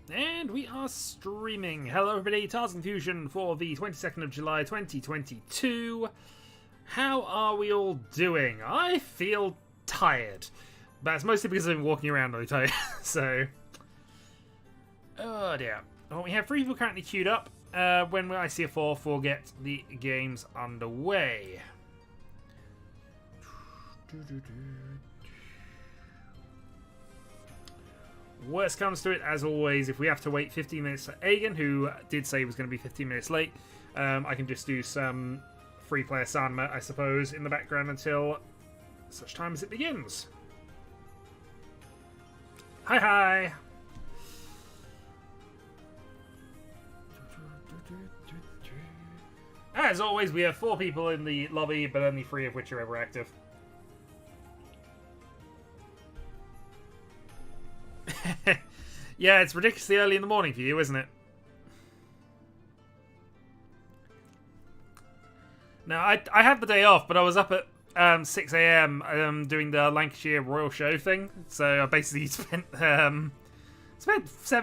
And we are streaming. Hello everybody, Tars Confusion for the 22nd of July 2022. How are we all doing? I feel tired. But it's mostly because I've been walking around all the time. So... oh dear. Well, we have 3 people currently queued up. When I see a 4th, we'll get the games underway. Worst comes to it, as always, if we have to wait 15 minutes for Aegon, who did say he was going to be 15 minutes late, I can just do some free player Sanma, I suppose, in the background until such time as it begins. Hi, hi! As always, we have 4 people in the lobby, but only 3 of which are ever active. Yeah, it's ridiculously early in the morning for you, isn't it? Now, I had the day off, but I was up at 6 AM doing the Lancashire Royal Show thing. So I basically spent 7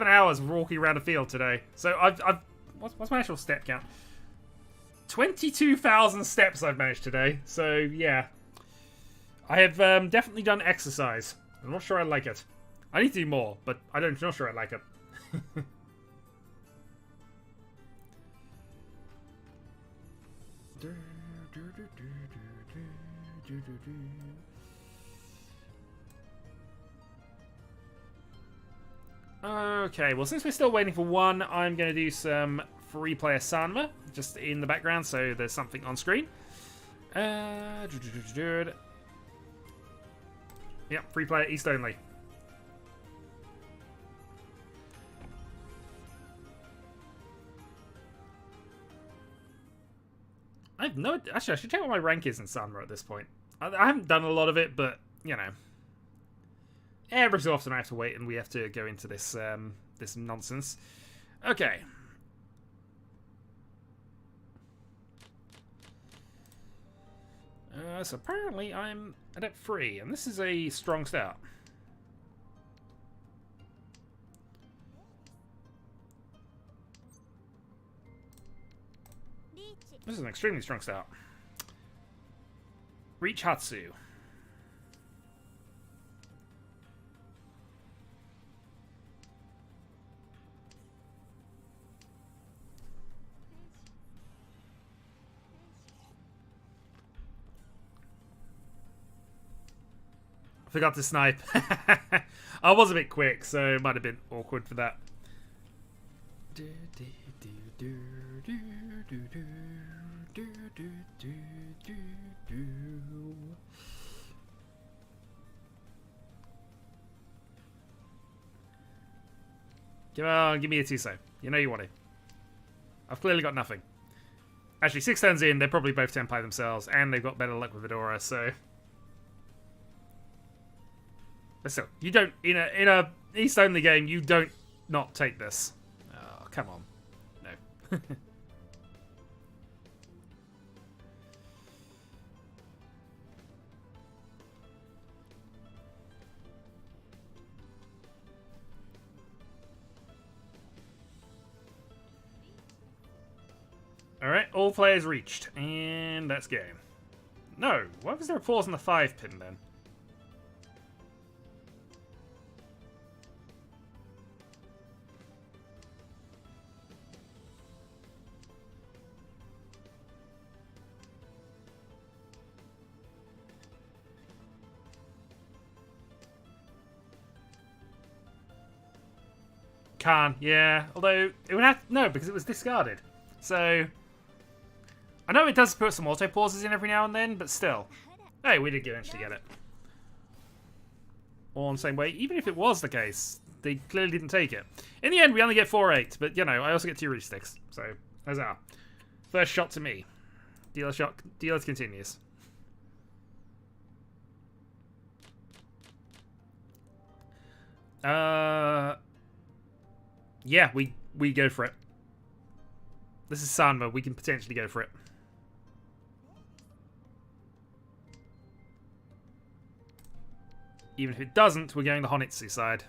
hours walking around a field today. So what's my actual step count? 22,000 steps I've managed today. So yeah, I have definitely done exercise. I'm not sure I like it. I need to do more, but I'm not sure I like it. Okay, well, since we're still waiting for one, I'm going to do some free player Sanma just in the background, so there's something on screen. Yep, free player East only. Actually, I should check what my rank is in Sanma at this point. I haven't done a lot of it, but, you know. Every so often I have to wait and we have to go into this, this nonsense. Okay. So apparently I'm at 3, and this is a strong start. This is an extremely strong start. Riichi. Forgot to snipe. I was a bit quick, so it might have been awkward for that. Come on, give me a TSO. You know you want it. I've clearly got nothing. Actually, 6 turns in, they're probably both Tempai themselves, and they've got better luck with Vidora, so... But still, you don't... In a East-only game, you don't not take this. Oh, come on. No. Alright, all players reached. And that's game. No, why was there a pause on the 5 pin then? Can't, yeah. Although, it would have... No, because it was discarded. So... I know it does put some auto pauses in every now and then, but still. Hey, we did eventually get it. All in the same way. Even if it was the case, they clearly didn't take it. In the end, we only get 4-8, but, you know, I also get 2 reach sticks. So, there's that. First shot to me. Dealer shot. Dealer continues. Yeah, we go for it. This is Sanma. We can potentially go for it. Even if it doesn't, we're going the Honitsu side.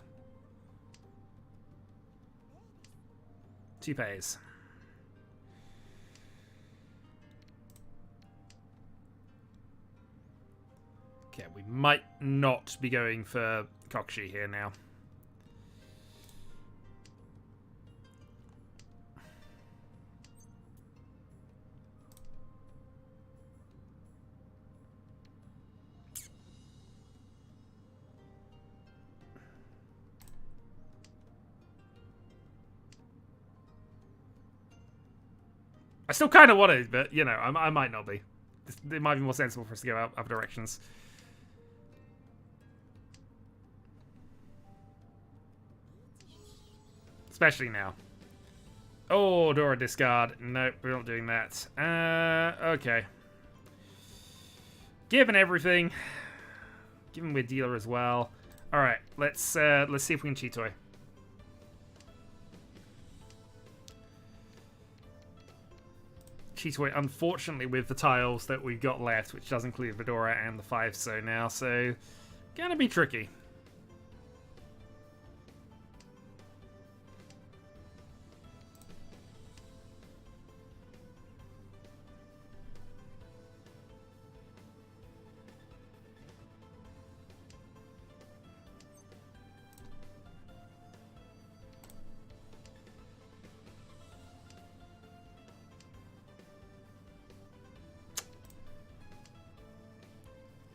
2 pays. Okay, we might not be going for Kokshi here now. I still kind of want it, but, you know, I might not be. It might be more sensible for us to go out other directions. Especially now. Oh, Dora discard. Nope, we're not doing that. Okay. Given everything. Given we're dealer as well. Alright, let's see if we can Chitoy. Chitoy, unfortunately, with the tiles that we've got left, which does include Fedora and the 5-so now, so gonna be tricky.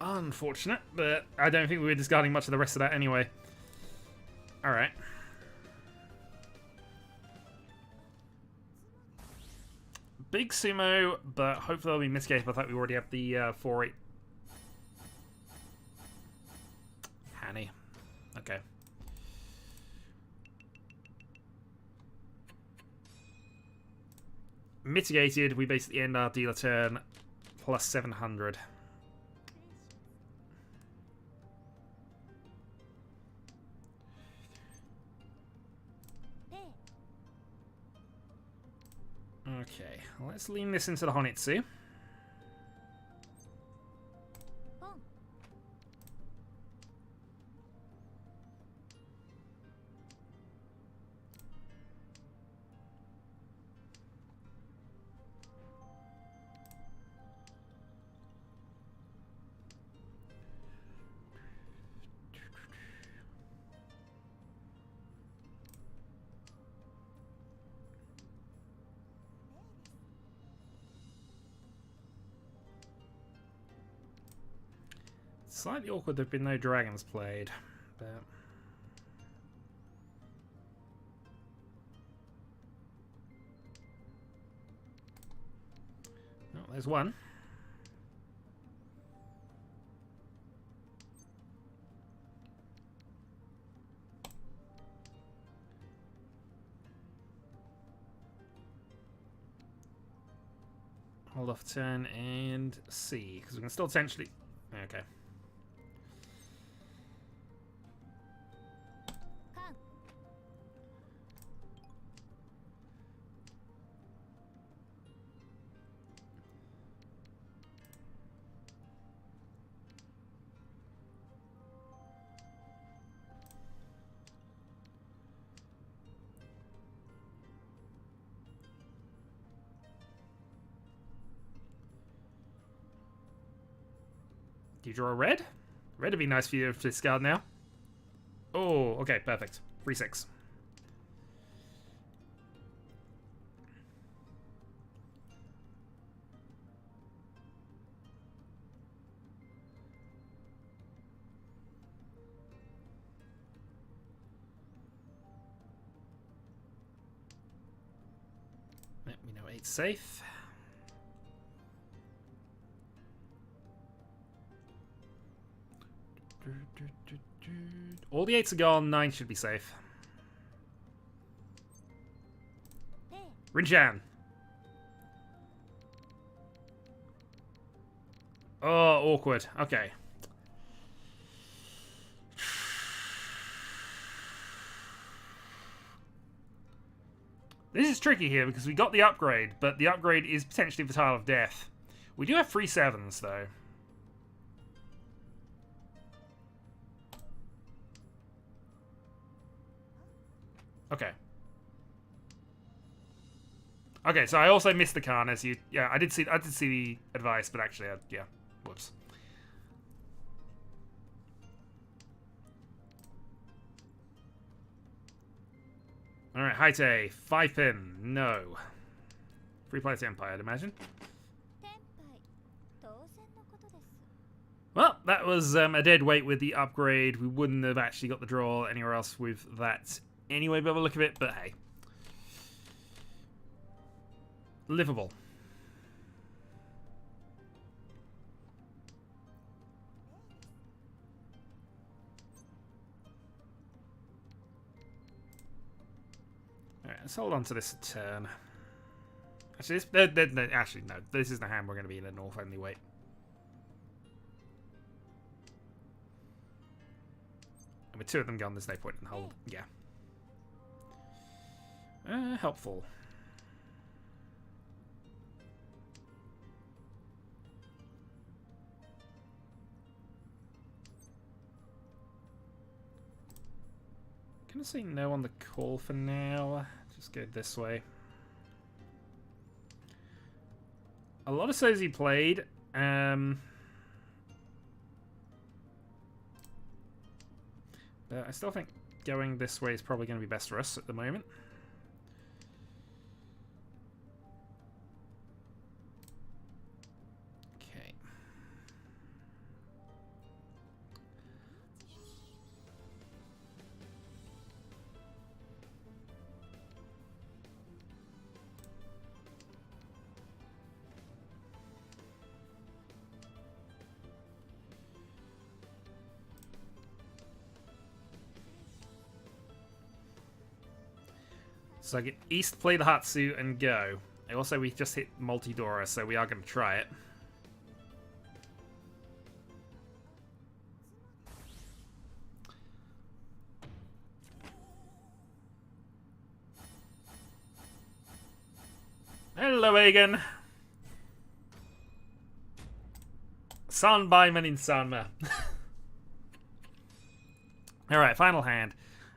Unfortunate, but I don't think we were discarding much of the rest of that anyway. Alright. Big sumo, but hopefully they'll be mitigated by the fact we already have the 4-8. Hanny. Okay. Mitigated, we basically end our dealer turn plus 700. Okay, let's lean this into the Honitsu. Slightly awkward there have been no dragons played, but... Oh, there's one. Hold off turn and C, because we can still potentially... Okay. Do you draw a red? Red would be nice for you to discard now. Oh, okay, perfect. 3-6. Let me know 8's safe. All the 8's are gone, 9 should be safe. Rinchan. Oh, awkward. Okay. This is tricky here because we got the upgrade, but the upgrade is potentially the Tile of Death. We do have 3 7s, though. Okay. Okay, so I also missed the Khan as you. Yeah, I did see the advice, but actually, yeah, whoops. All right, Haite, 5-pin, no. Free play to Empire, I'd imagine. Well, that was a dead weight with the upgrade. We wouldn't have actually got the draw anywhere else with that anyway, by the look of it, but hey. Livable. Alright, let's hold on to this a turn. Actually, actually, no. This is the hand we're going to be in a north only weight. And with two of them gone, there's no point in hold. Yeah. Helpful. Gonna say no on the call for now. Just go this way. A lot of Sozi played. But I still think going this way is probably going to be best for us at the moment. Okay. So I get East, play the Hatsu, and go. Also, we just hit multi-Dora, so we are going to try it. Hello, Egan. Sanbaiman in Sanma. Alright, final hand.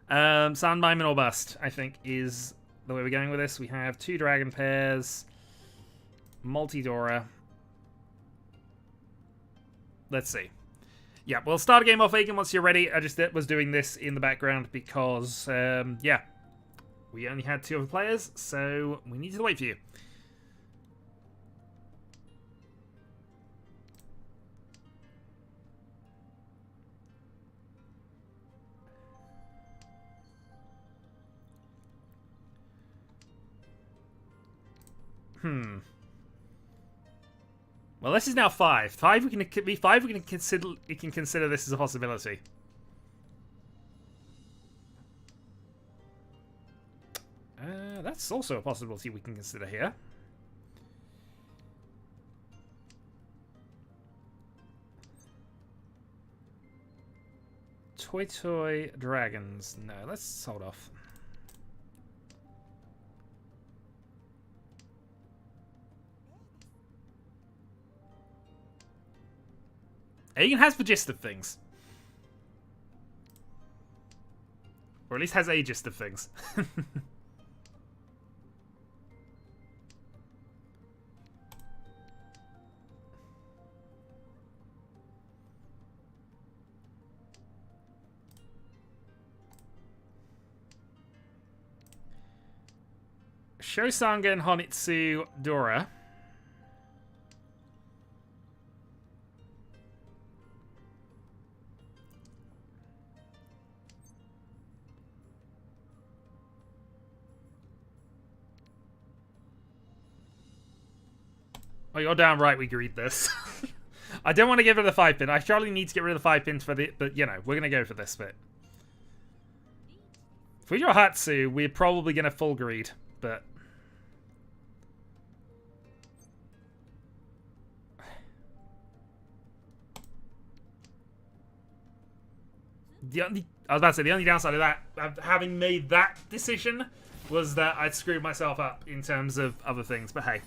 Sanbaiman or bust, I think, is the way we're going with this. We have two dragon pairs, multi-Dora. Let's see. Yeah, we'll start a game off, Egan, once you're ready. I just was doing this in the background because, yeah, we only had two other players, so we needed to wait for you. Well, this is now 5. 5 we can consider. We can consider this as a possibility. That's also a possibility we can consider here. Toy dragons. No, let's hold off. Aegon has the gist of things. Or at least has a gist of things. Shosanga and Honitsu Dora. Oh, you're damn right we agreed this. I don't want to get rid of the 5-pin. I surely need to get rid of the 5-pins for the... But, you know, we're going to go for this bit. If we draw Hatsu, we're probably going to full greed, but... I was about to say, the only downside of that, of having made that decision, was that I'd screwed myself up in terms of other things, but hey.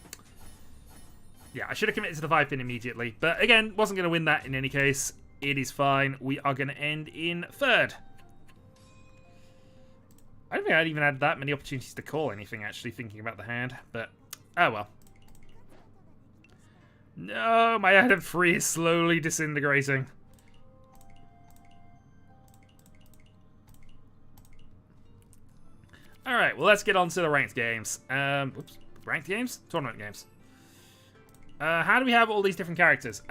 Yeah, I should have committed to the 5-pin immediately. But again, wasn't going to win that in any case. It is fine. We are going to end in 3rd. I don't think I'd even had that many opportunities to call anything, actually, thinking about the hand. But Oh well. No, my item 3 is slowly disintegrating. Alright, well let's get on to the ranked games. Oops, ranked games? Tournament games. How do we have all these different characters?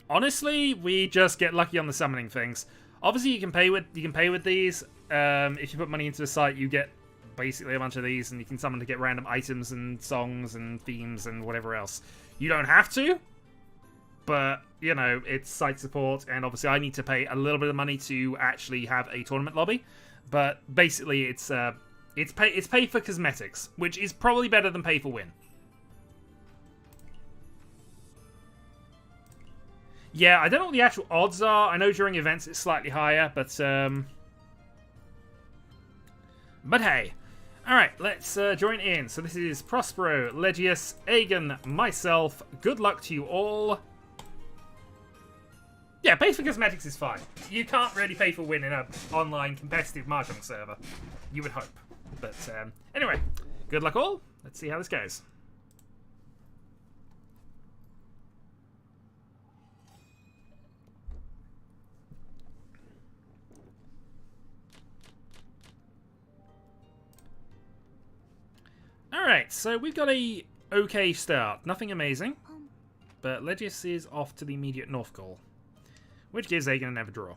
Honestly, we just get lucky on the summoning things. Obviously, you can pay with these. If you put money into the site, you get basically a bunch of these, and you can summon to get random items and songs and themes and whatever else. You don't have to, but you know it's site support, and obviously I need to pay a little bit of money to actually have a tournament lobby. But basically, it's pay for cosmetics, which is probably better than pay for win. Yeah, I don't know what the actual odds are. I know during events it's slightly higher, but hey. Alright, let's join in. So this is Prospero, Legius, Aegon, myself. Good luck to you all. Yeah, pay for cosmetics is fine. You can't really pay for win in an online competitive Mahjong server. You would hope. But anyway, good luck all. Let's see how this goes. Alright, so we've got a okay start. Nothing amazing. But Legius is off to the immediate North goal, which gives Aegon another draw.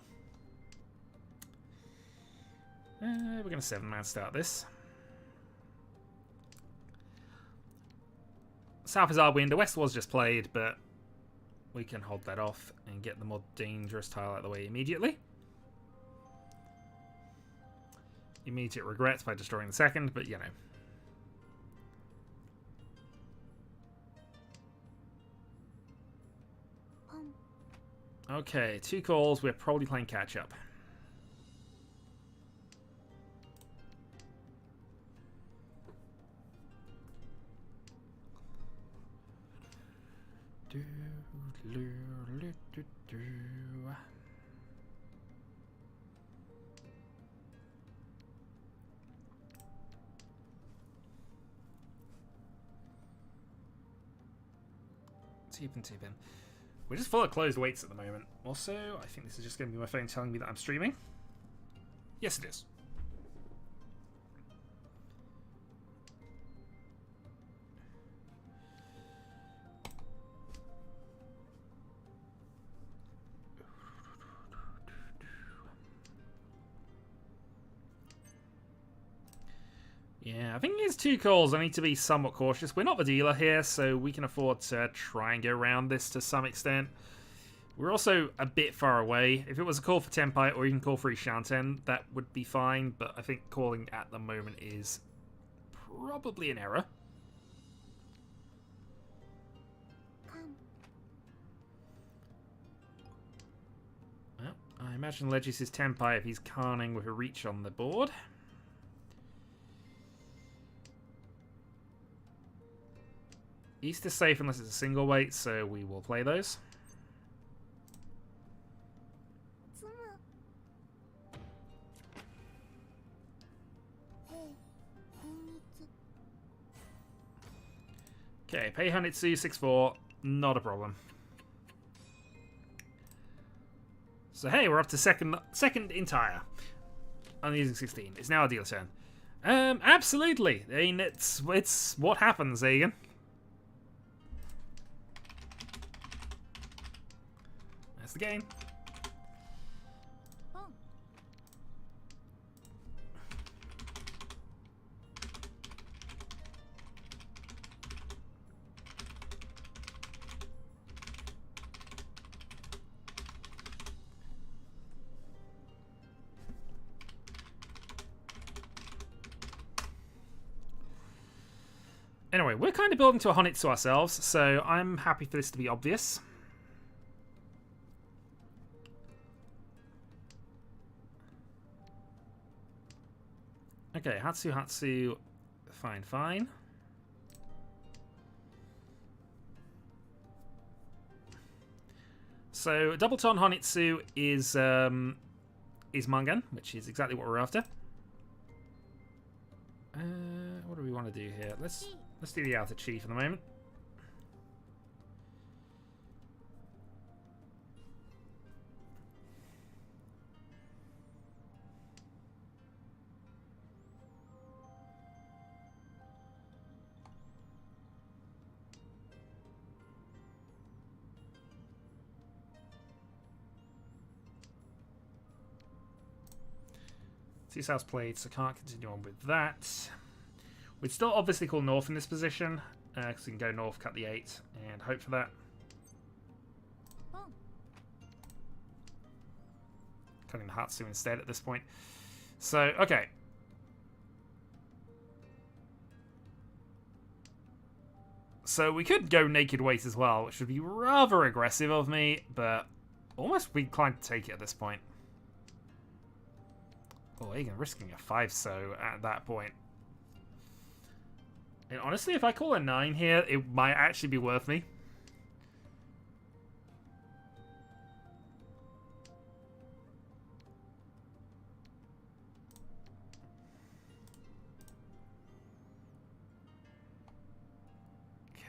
We're going to 7-man start this. South is our win. The West was just played, but we can hold that off and get the more dangerous tile out of the way immediately. Immediate regrets by destroying the second, but you know. Okay, 2 calls. We're probably playing catch-up. Tip-in. We're just full of closed weights at the moment. Also, I think this is just going to be my phone telling me that I'm streaming. Yes, it is. Yeah, I think it's 2 calls. I need to be somewhat cautious. We're not the dealer here, so we can afford to try and go around this to some extent. We're also a bit far away. If it was a call for Tempai or even call for Shanten, that would be fine, but I think calling at the moment is probably an error. Well, I imagine Legis is Tempai if he's Carning with a Reach on the board. East is safe unless it's a single weight, so we will play those. Okay, pay Hanitsu 6-4, not a problem. So hey, we're up to second entire. I'm using 16. It's now a dealer turn. Absolutely. I mean, it's what happens, Aegon. That's the game. Anyway, we're kind of building to a Honitsu ourselves, so I'm happy for this to be obvious. Okay, Hatsu, fine. So, double ton Honitsu is Mangan, which is exactly what we're after. What do we want to do here? Let's Let's do the outer chief in the moment. Two south played, so can't continue on with that. We'd still obviously call north in this position, because we can go north, cut the 8, and hope for that. Cutting the Hatsu instead at this point. So, okay. So we could go naked weight as well, which would be rather aggressive of me, but almost be inclined to take it at this point. Oh, Egan risking a 5-so at that point. And honestly, if I call a 9 here, it might actually be worth me.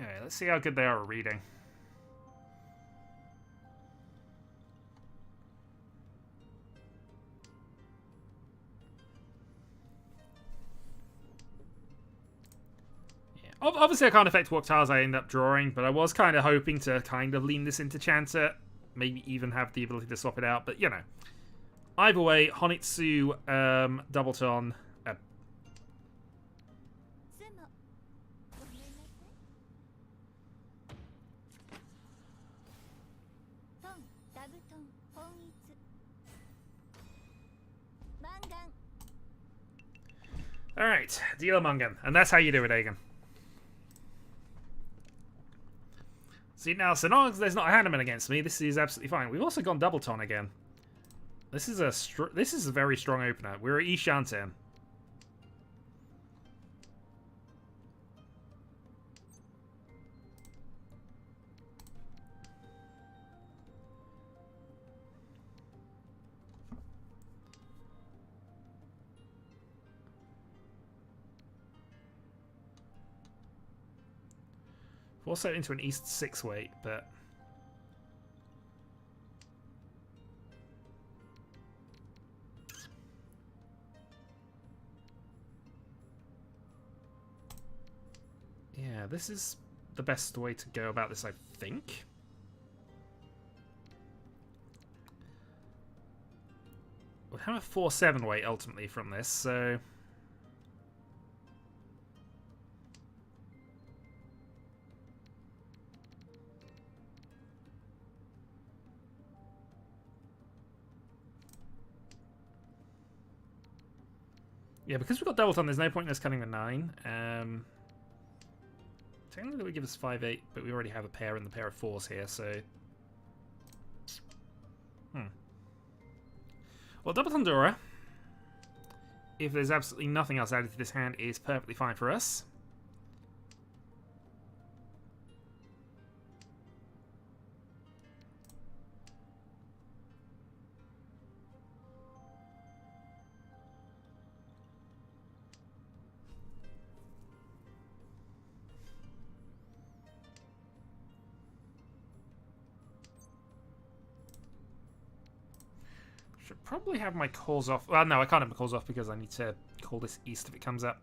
Okay, let's see how good they are at reading. Obviously, I can't affect what tiles I end up drawing, but I was kind of hoping to kind of lean this into Chanter. Maybe even have the ability to swap it out, but you know. Either way, Honitsu, Doubleton. Alright, deal Mungan. And that's how you do it, Egan. See, now, so long as there's not a Hanneman against me, this is absolutely fine. We've also gone Doubleton again. This is a very strong opener. We're at Ishanten. Also into an East 6 weight, but yeah, this is the best way to go about this, I think. We'll have a 4-7 weight ultimately from this, so yeah, because we've got Doubleton, there's no point in us cutting the 9. Technically that would give us 5-8, but we already have a pair in the pair of 4s here, so well, Doubleton Dora, if there's absolutely nothing else added to this hand, is perfectly fine for us. Should probably have my calls off. Well, no, I can't have my calls off because I need to call this east if it comes up.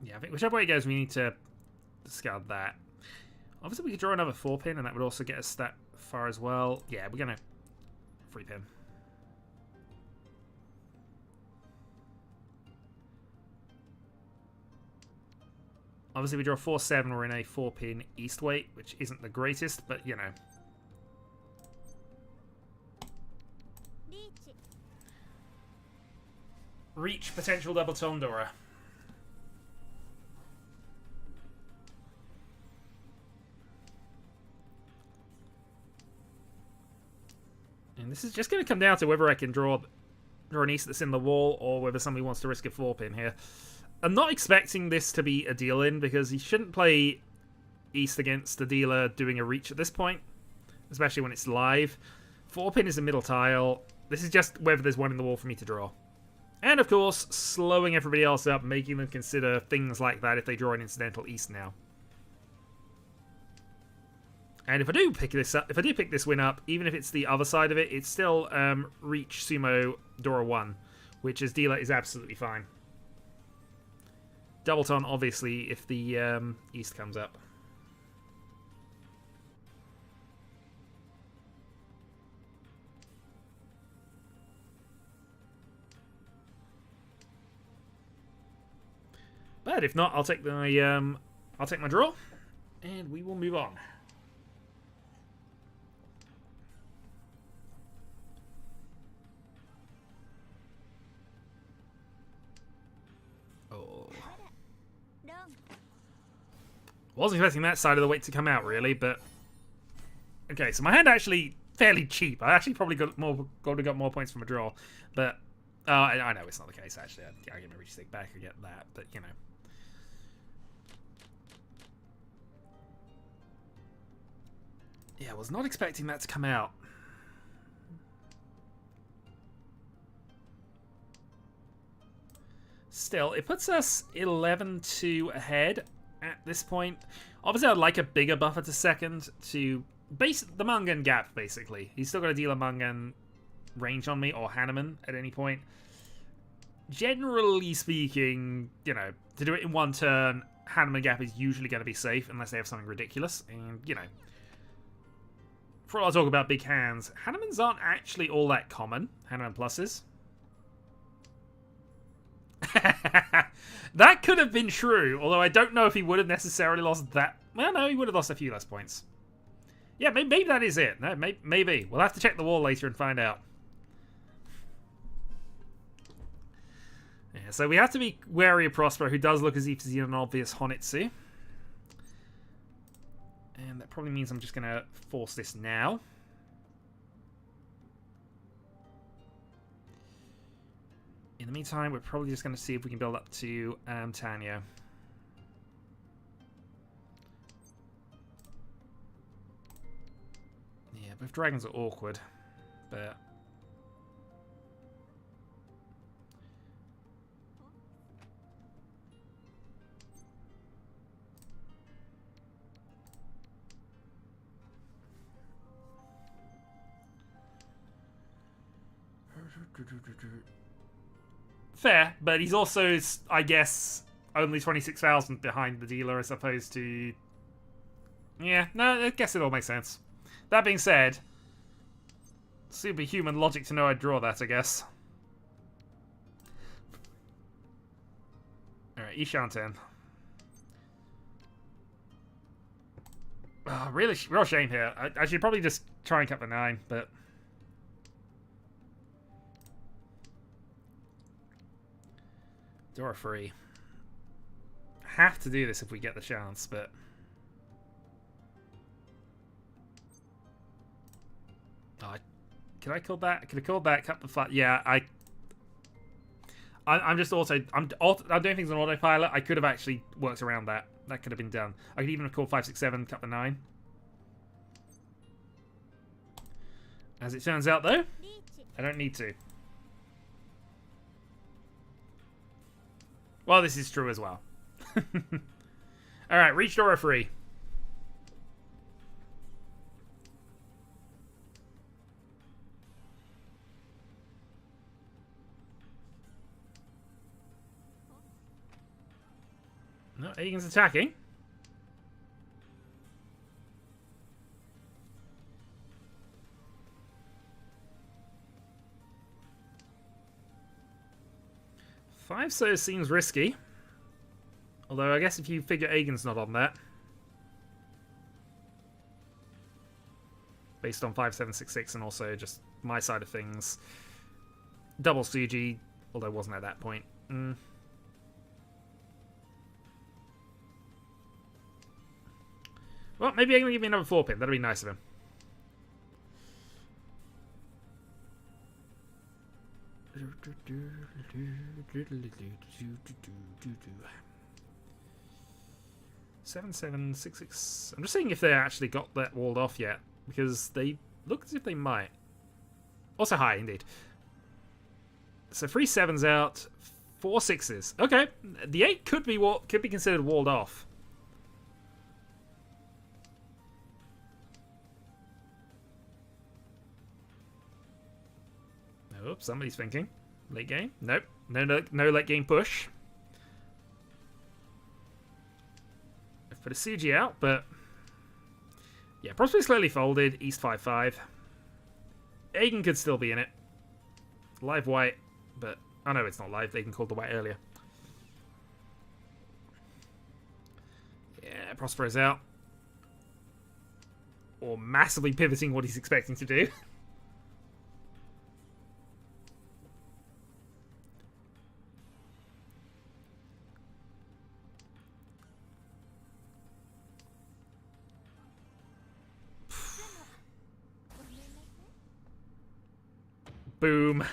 Yeah, I think whichever way it goes, we need to discard that. Obviously, we could draw another 4-pin, and that would also get us that far as well. Yeah, we're going to 3-pin. Obviously, we draw 4-7. We're in a 4-pin east weight, which isn't the greatest, but you know. Reach potential double Tondora. And this is just going to come down to whether I can draw an east that's in the wall or whether somebody wants to risk a 4-pin here. I'm not expecting this to be a deal-in because he shouldn't play East against the dealer doing a reach at this point, especially when it's live. 4-pin is a middle tile. This is just whether there's one in the wall for me to draw. And of course, slowing everybody else up, making them consider things like that if they draw an incidental East now. And if I do pick this up, if I do pick this win up, even if it's the other side of it, it's still Reach, Sumo, Dora 1, which as dealer is absolutely fine. Double ton, obviously, if the East comes up. But if not, I'll take my draw, and we will move on. Oh. Wasn't expecting that side of the weight to come out, really, but okay. So my hand actually fairly cheap. I actually probably got more points from a draw, but I know it's not the case. Actually, I get my reach stick back. I get that, but you know. Yeah, I was not expecting that to come out. Still, it puts us 11-2 ahead at this point. Obviously, I'd like a bigger buffer to second to base the Mungan gap, basically. He's still got to deal a Mungan range on me, or Hanneman at any point. Generally speaking, you know, to do it in one turn, Hanneman gap is usually going to be safe, unless they have something ridiculous. And, you know, before I talk about big hands, Hannemans aren't actually all that common. Hanneman pluses. That could have been true, although I don't know if he would have necessarily lost that. Well, no, he would have lost a few less points. Yeah, maybe that is it. No, maybe. We'll have to check the wall later and find out. Yeah, so we have to be wary of Prospero, who does look as if he's an obvious Honitsu. And that probably means I'm just going to force this now. In the meantime, we're probably just going to see if we can build up to Tanya. Yeah, both dragons are awkward, but... Fair, but he's also, I guess, only 26,000 behind the dealer as opposed to... Yeah, no, I guess it all makes sense. That being said, superhuman logic to know I'd draw that, I guess. Alright, Ishanten. Oh, really, real shame here. I should probably just try and cut the 9, but... Dora free. Have to do this if we get the chance, but... Oh, could I call that? Could I call that? Cut the flat? Yeah, I'm just I'm doing things on autopilot. I could have actually worked around that. That could have been done. I could even have called 5, 6, 7, cut the 9. As it turns out, though, I don't need to. Well, this is true as well. Alright, reach Dora free. No, Aegon's attacking. Five so seems risky. Although I guess if you figure Aegon's not on that. Based on 5, 7, 6, 6 and also just my side of things. Double Suji, although it wasn't at that point. Well, maybe Aegon will give me another 4-pin. That'd be nice of him. 7766. I'm just seeing if they actually got that walled off yet, because they look as if they might. Also high, indeed. So 3 7s out, 4 6s. Okay, the 8 could be considered walled off. Oops, somebody's thinking. Late game? Nope. No late game push. I've put a CG out, but yeah, Prospect slowly folded. East 5-5. Aegon could still be in it. Live white, but oh no, it's not live. Aegon called the white earlier. Yeah, Prospero's out. Or massively pivoting what he's expecting to do. Boom.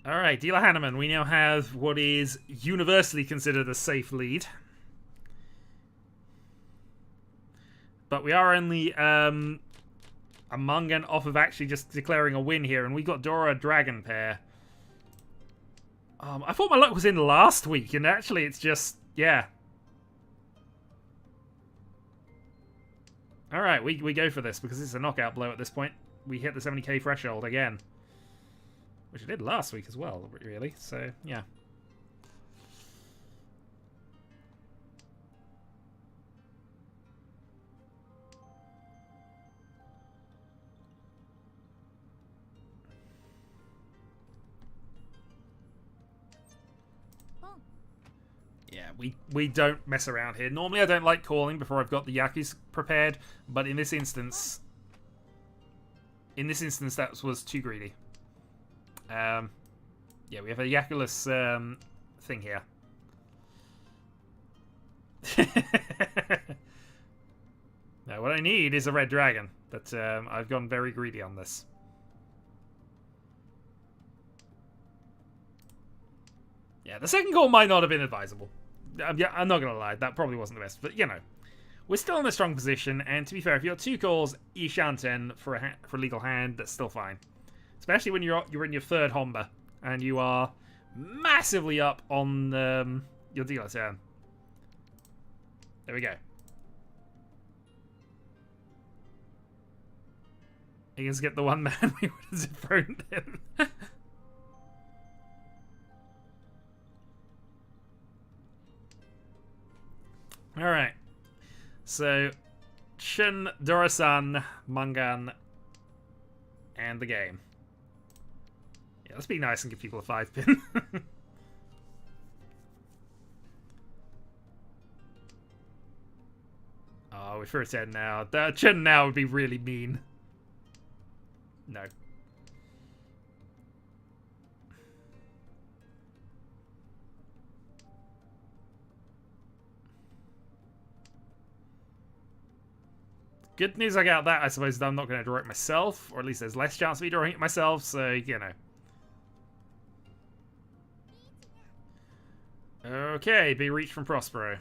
Alright, Dealer Hanneman, we now have what is universally considered a safe lead. But we are only among and off of actually just declaring a win here, and we got Dora Dragon pair. I thought my luck was in last week, and actually it's just, yeah. Alright, we go for this, because it's a knockout blow at this point. We hit the 70k threshold again. Which I did last week as well, really, so, yeah. Yeah, we don't mess around here. Normally I don't like calling before I've got the Yaku's prepared, but in this instance... that was too greedy. Yeah, we have a Yakulus thing here. Now, what I need is a red dragon, but I've gone very greedy on this. Yeah, the second call might not have been advisable. Yeah, I'm not going to lie, that probably wasn't the best, but you know. We're still in a strong position, and to be fair, if you got 2 calls, Ishanten for a legal hand, that's still fine. Especially when you're in your 3rd Homba, and you are massively up on your dealer turn. There we go. He can get the 1 man we would have thrown him. Alright. So, Shin, Dora-san, Mangan, and the game. Yeah, let's be nice and give people a 5-pin. Oh, we're for a 10 now. The Chen now would be really mean. No. Good news I got that, I suppose, that I'm not going to draw it myself, or at least there's less chance of me drawing it myself, so, you know. Okay, big reach from Prospero.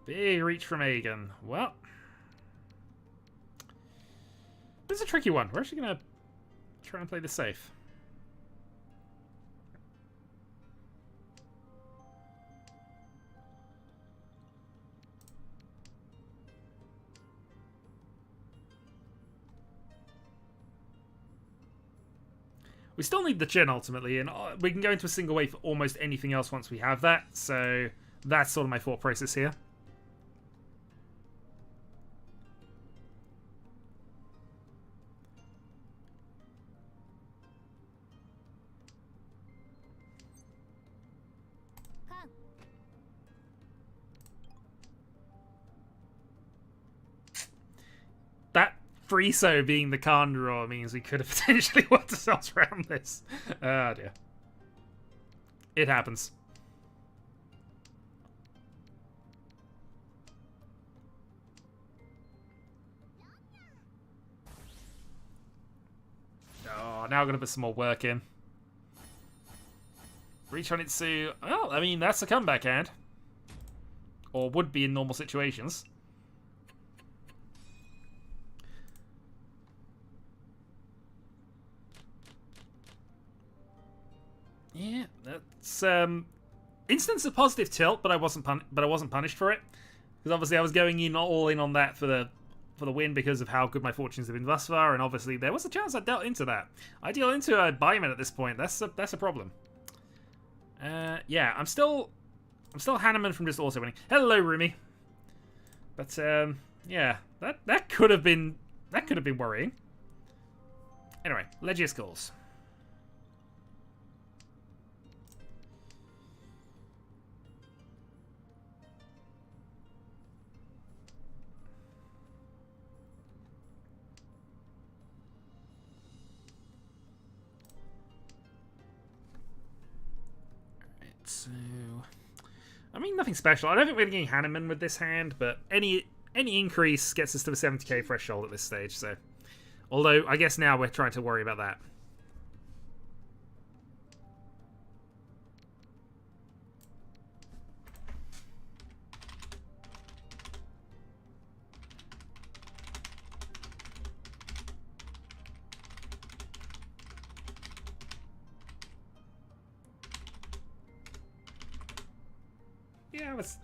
Big reach from Aegon. Well. This is a tricky one. We're actually going to try and play this safe. We still need the Chin, ultimately, and we can go into a single way for almost anything else once we have that, so that's sort of my thought process here. That Friso being the Khan draw means we could have potentially worked ourselves around this. Oh dear. It happens. now I'm going to put some more work in. Reach on Itsu. Well, I mean, that's a comeback hand. Or would be in normal situations. Yeah, that's instance of positive tilt, but I wasn't punished for it, because obviously I was going in all in on that for the win because of how good my fortunes have been thus far, and obviously there was a chance I dealt into that. I deal into a Buyman at this point. That's a problem. Yeah, I'm still Hanneman from just also winning. Hello, Rumi. But yeah, that could have been worrying. Anyway, Legius calls. So, I mean, nothing special. I don't think we're getting Hanneman with this hand, but any increase gets us to the 70k threshold at this stage. So, although I guess now we're trying to worry about that. Yeah, I was...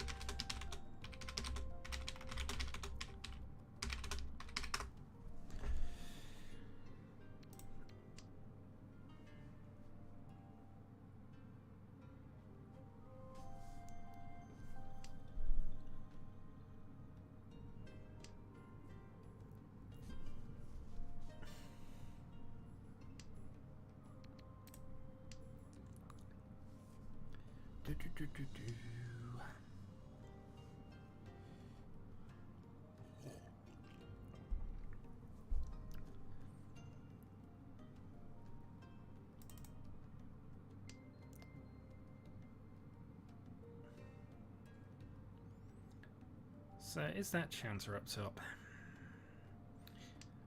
So, is that Chanter up top?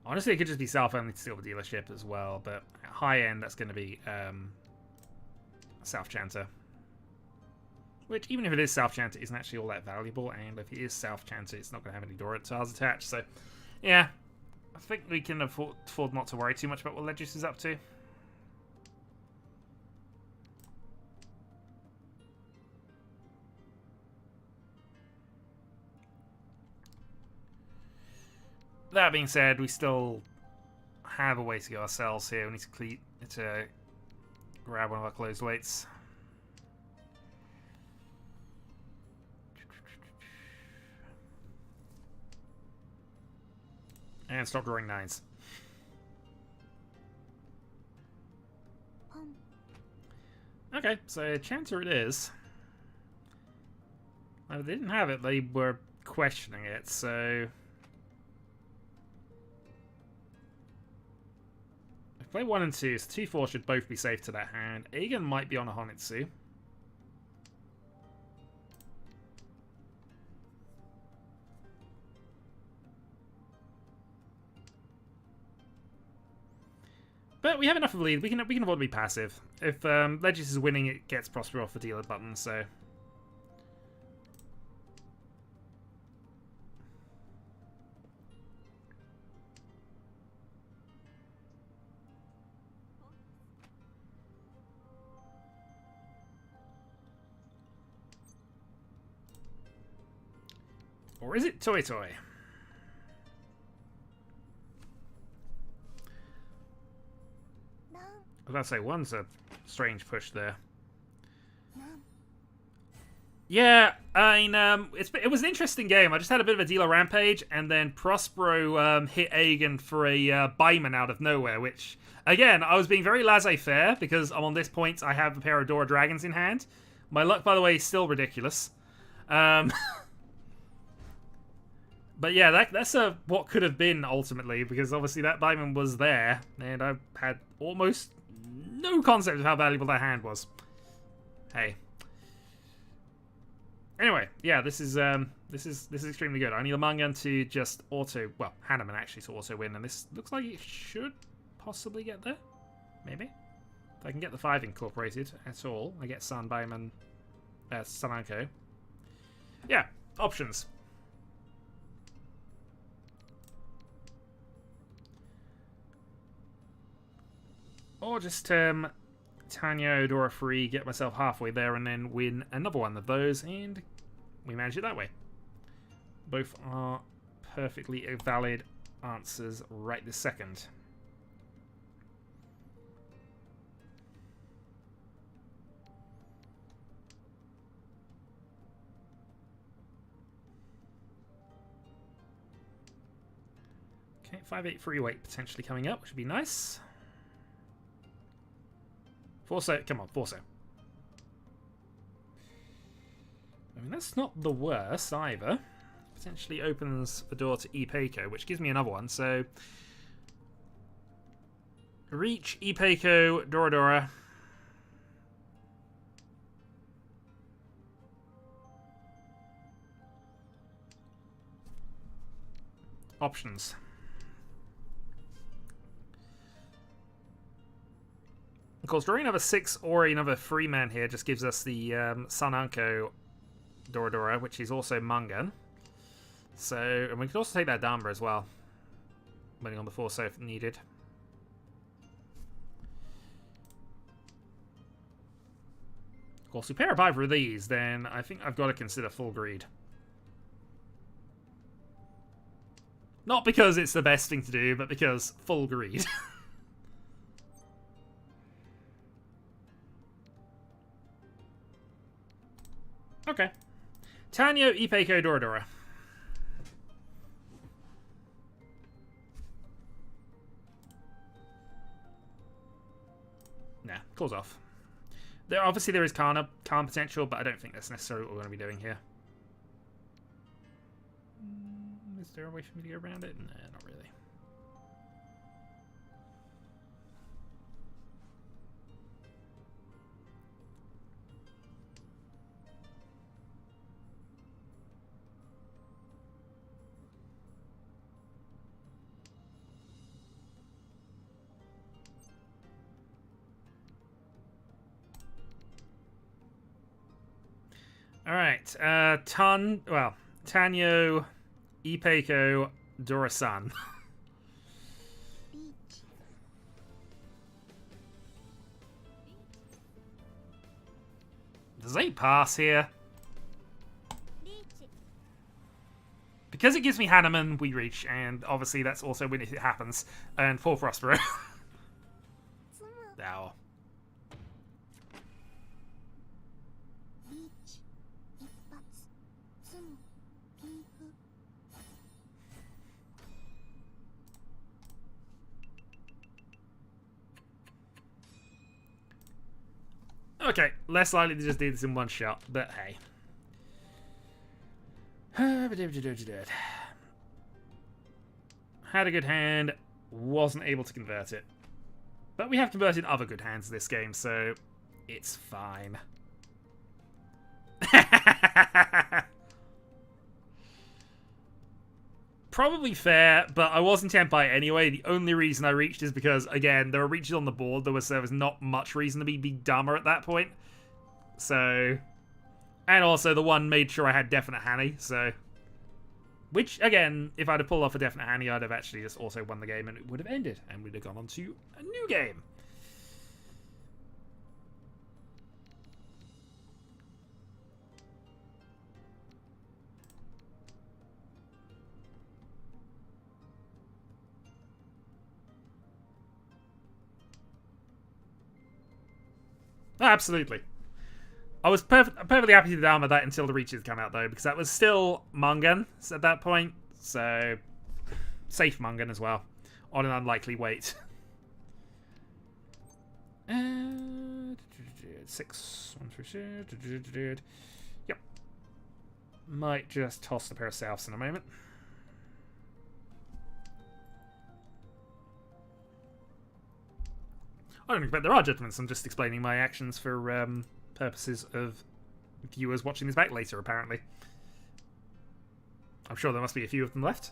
Honestly, it could just be South-only to steal the dealership as well, but at high end, that's going to be South Chanter. Which, even if it is South Chanter, isn't actually all that valuable, and if it is South Chanter, it's not going to have any Dora tiles attached, so yeah. I think we can afford not to worry too much about what Legius is up to. That being said, we still have a way to go ourselves here. We need to grab one of our closed weights. And stop drawing nines. Okay, so Chanter it is. If they didn't have it, they were questioning it, so... Play 1 and 2, so 2-4 should both be safe to that hand. Aegon might be on a Honitsu. But we have enough of a lead. We can afford to be passive. If Legius is winning, it gets Prosper off the dealer button, so... Or is it Toy Toy? I was about to say, one's a strange push there. Yeah, I mean, it was an interesting game. I just had a bit of a dealer rampage, and then Prospero hit Aegon for a Buyman out of nowhere, which, again, I was being very laissez-faire, because I'm on this point, I have a pair of Dora Dragons in hand. My luck, by the way, is still ridiculous. But yeah, that's what could have been, ultimately, because obviously that Buyman was there, and I had almost no concept of how valuable that hand was. Hey. Anyway, yeah, this is extremely good. I need Amangan to just auto, well, Hanneman actually to auto win, and this looks like it should possibly get there. maybe? If I can get the 5 incorporated at all, I get Sanbaim and Sananko. Yeah, options. Or just Tanya Odora free, get myself halfway there, and then win another one of those, and we manage it that way. Both are perfectly valid answers right this second. Okay, 5-8 free weight potentially coming up, which would be nice. Forso, come on, Forso. I mean, that's not the worst either. Potentially opens the door to Ipeiko, which gives me another one. So, Riichi, Ipeiko, Doradora. Options. Of course, drawing another 6 or another 3-man here just gives us the Sananko Doradora, which is also Mangan. So, and we could also take that Damba as well, depending on the Forso if needed. Of course, if we pair up either of these, then I think I've got to consider full greed. Not because it's the best thing to do, but because full greed. Okay. Tanyo, Ipeiko, Doradora. Nah, calls off. Obviously there is calm potential, but I don't think that's necessarily what we're going to be doing here. Is there a way for me to go around it? Nah, not really. Alright, Tanyo, Ipeiko, Dora-san. Does 8 pass here? Because it gives me Hanneman, we reach, and obviously that's also when it happens. And 4 Prospero. Ow. Okay, less likely to just do this in one shot, but hey. Had a good hand, wasn't able to convert it. But we have converted other good hands this game, so it's fine. Probably fair, but I wasn't tempted by it anyway. The only reason I reached is because, again, there were reaches on the board. There was not much reason to be dumber at that point. So, and also the one made sure I had definite Hanny, so. Which, again, if I'd have pulled off a definite Hanny, I'd have actually just also won the game and it would have ended. And we'd have gone on to a new game. Absolutely. I was perfectly happy to down with that until the Reaches come out, though, because that was still Mangan at that point. So, safe Mangan as well, on an unlikely weight. 6, 1 through 2. Yep. Might just toss the pair of Souths in a moment. I don't expect there are judgments. I'm just explaining my actions for purposes of viewers watching this back later, apparently. I'm sure there must be a few of them left.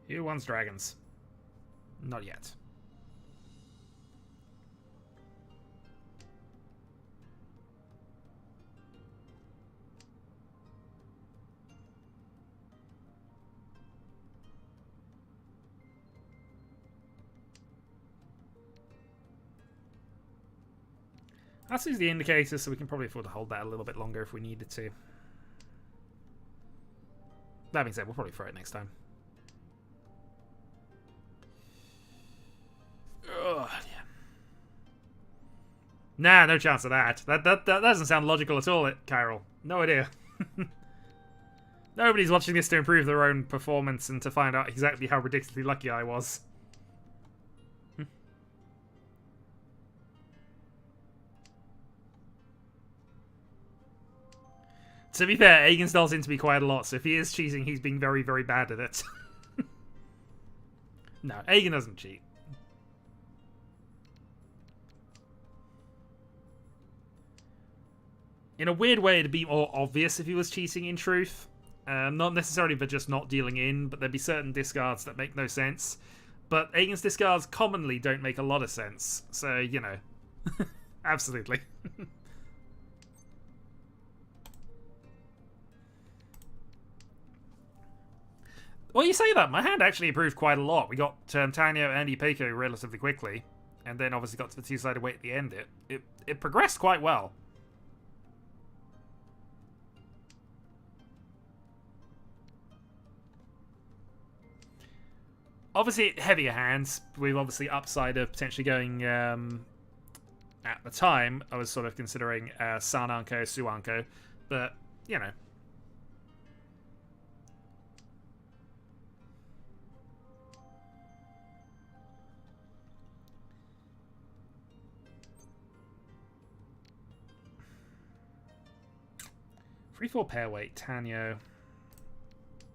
Who wants dragons? Not yet. That is the indicator, so we can probably afford to hold that a little bit longer if we needed to. That being said, we'll probably throw it next time. Ugh, yeah. Nah, no chance of that. That doesn't sound logical at all, Kyril. No idea. Nobody's watching this to improve their own performance and to find out exactly how ridiculously lucky I was. To be fair, Aegon's does seem to be quite a lot, so if he is cheating, he's being very, very bad at it. No, Aegon doesn't cheat. In a weird way, it'd be more obvious if he was cheating in truth. Not necessarily for just not dealing in, but there'd be certain discards that make no sense. But Aegon's discards commonly don't make a lot of sense. So, you know. Absolutely. Well, you say that. My hand actually improved quite a lot. We got Tanyo and Ipeco relatively quickly. And then obviously got to the two-sided weight at the end. It progressed quite well. Obviously, heavier hands. We've obviously upside of potentially going... at the time, I was sort of considering Sananko, Suanko. But, you know. Free 4 pair weight, Tanyo.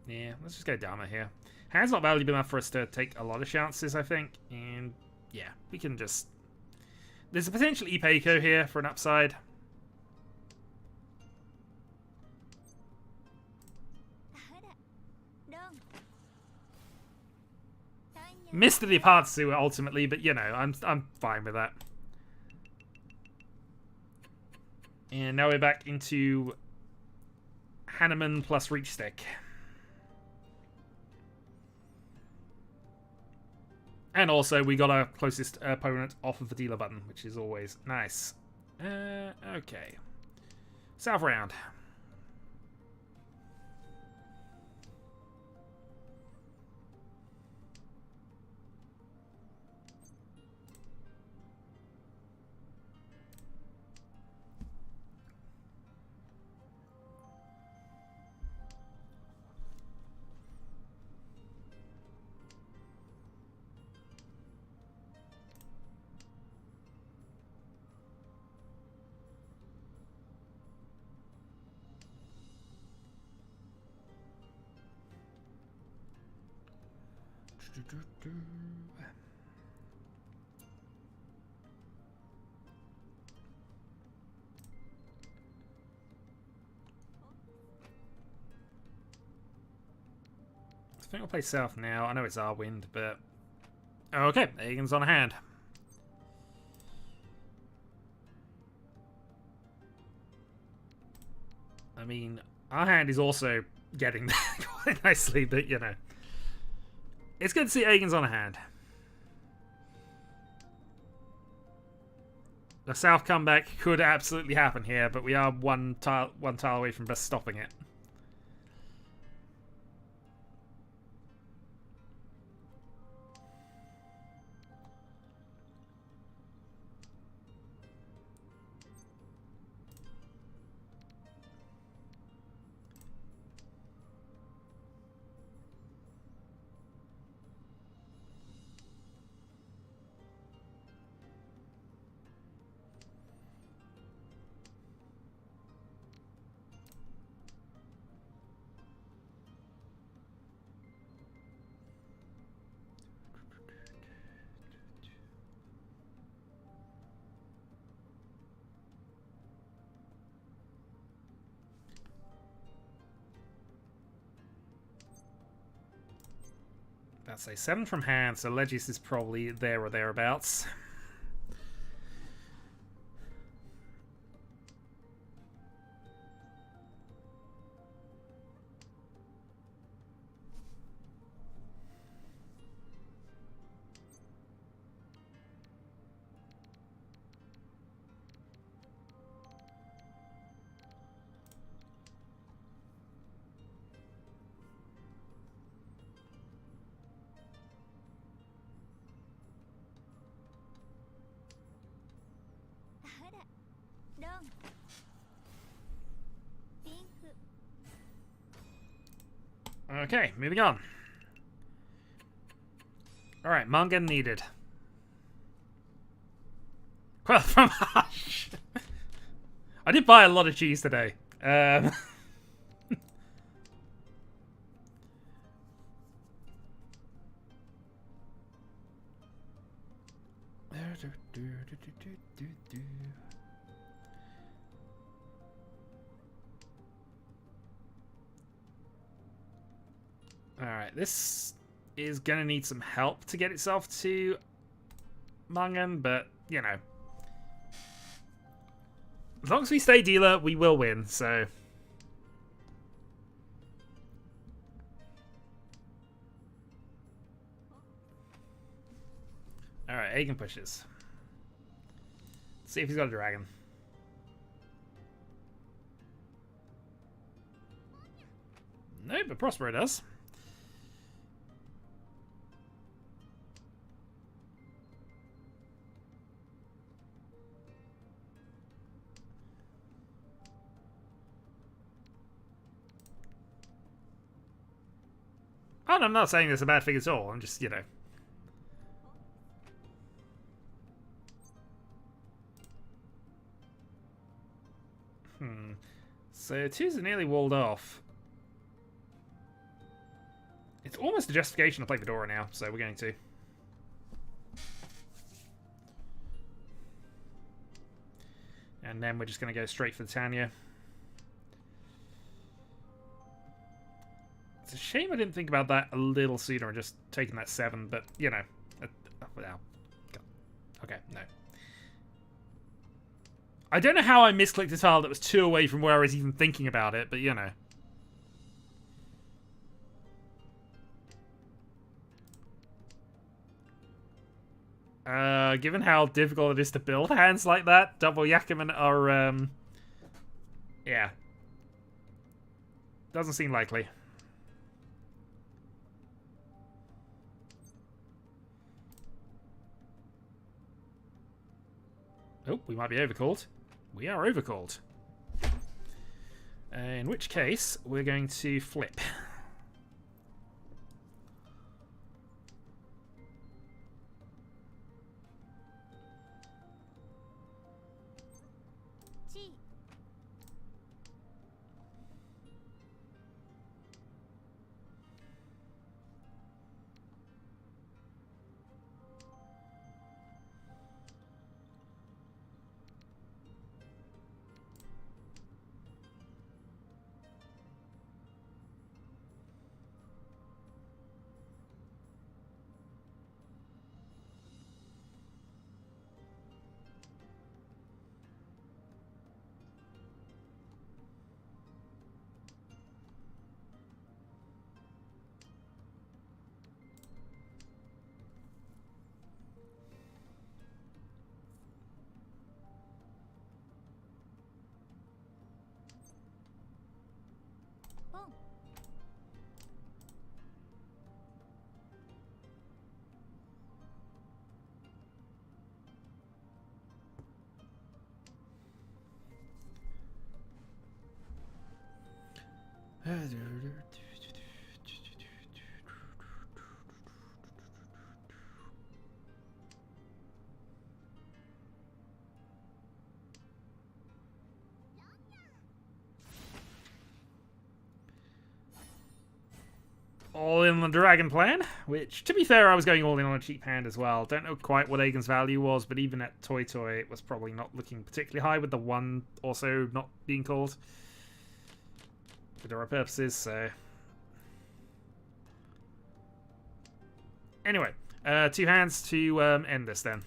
Yeah, let's just go Dharma here. Hand's not valuable enough for us to take a lot of chances, I think. And yeah, we can just... There's a potential Ipeco here for an upside. Missed the Departsu ultimately, but you know, I'm fine with that. And now we're back into Hanneman plus Reach Stick. And also, we got our closest opponent off of the dealer button, which is always nice. Okay. South round. I think we'll play south now. I know it's our wind, but... Okay, Aegon's on hand. I mean, our hand is also getting there quite nicely, but, you know. It's good to see Aegon's on hand. The south comeback could absolutely happen here, but we are one tile away from just stopping it. Let's say 7 from hand, so Legis is probably there or thereabouts. Okay, moving on. Alright, manga needed. Well, from Hush. I did buy a lot of cheese today. Alright, this is gonna need some help to get itself to Mangan, but, you know. As long as we stay dealer, we will win, so... Alright, Aegon pushes. Let's see if he's got a dragon. No, but Prospero does. And I'm not saying this is a bad thing at all, I'm just, you know. So 2's are nearly walled off. It's almost a justification to play Fedora now, so we're going to. And then we're just going to go straight for the Tanya. It's a shame I didn't think about that a little sooner and just taking that 7, but, you know. Okay, no. I don't know how I misclicked a tile that was 2 away from where I was even thinking about it, but, you know. Given how difficult it is to build hands like that, double Yakuman are, yeah. Doesn't seem likely. Oh, we might be overcalled. We are overcalled. In which case, we're going to flip. All in on the dragon plan, which, to be fair, I was going all in on a cheap hand as well. Don't know quite what Aegon's value was, but even at Toy Toy, it was probably not looking particularly high, with the 1 also not being called for Dora purposes, so... Anyway, 2 hands to end this then.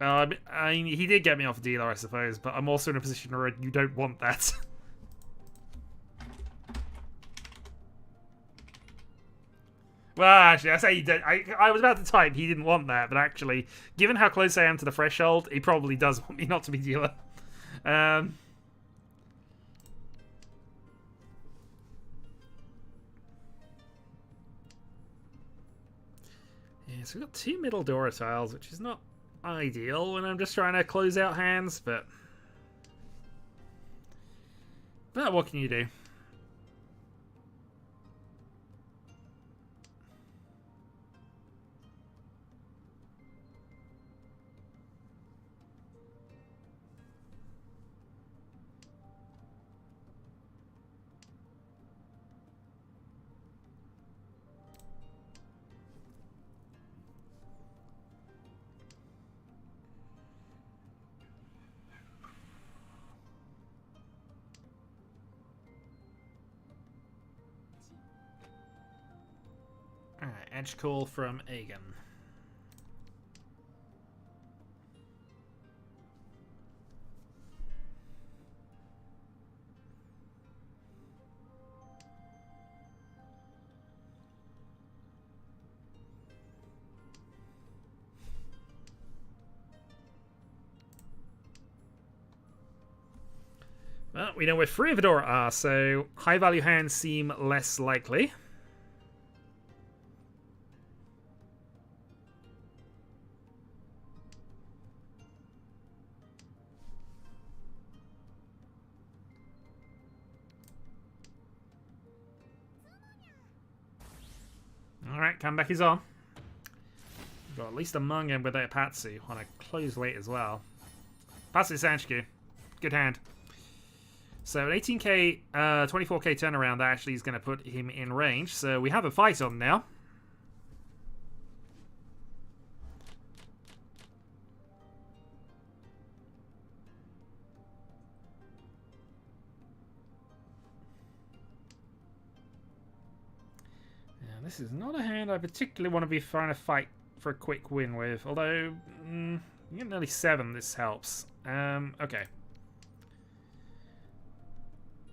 I mean, he did get me off a dealer, I suppose, but I'm also in a position where you don't want that. Well, actually, I say he did. I was about to type he didn't want that, but actually, given how close I am to the threshold, he probably does want me not to be dealer. Yeah, so we've got 2 middle Dora tiles, which is not ideal when I'm just trying to close out hands, but what can you do? Alright, edge call from Aegon. Well, we know where 3 of Fedora are, so high value hands seem less likely. Alright, comeback is on. We've got at least a Mungan with a Patsu on a close weight as well. Patsu Sanchiku. Good hand. So an 18k, 24k turnaround, that actually is going to put him in range. So we have a fight on now. This is not a hand I particularly want to be trying to fight for a quick win with. Although, you get nearly 7, this helps. Okay.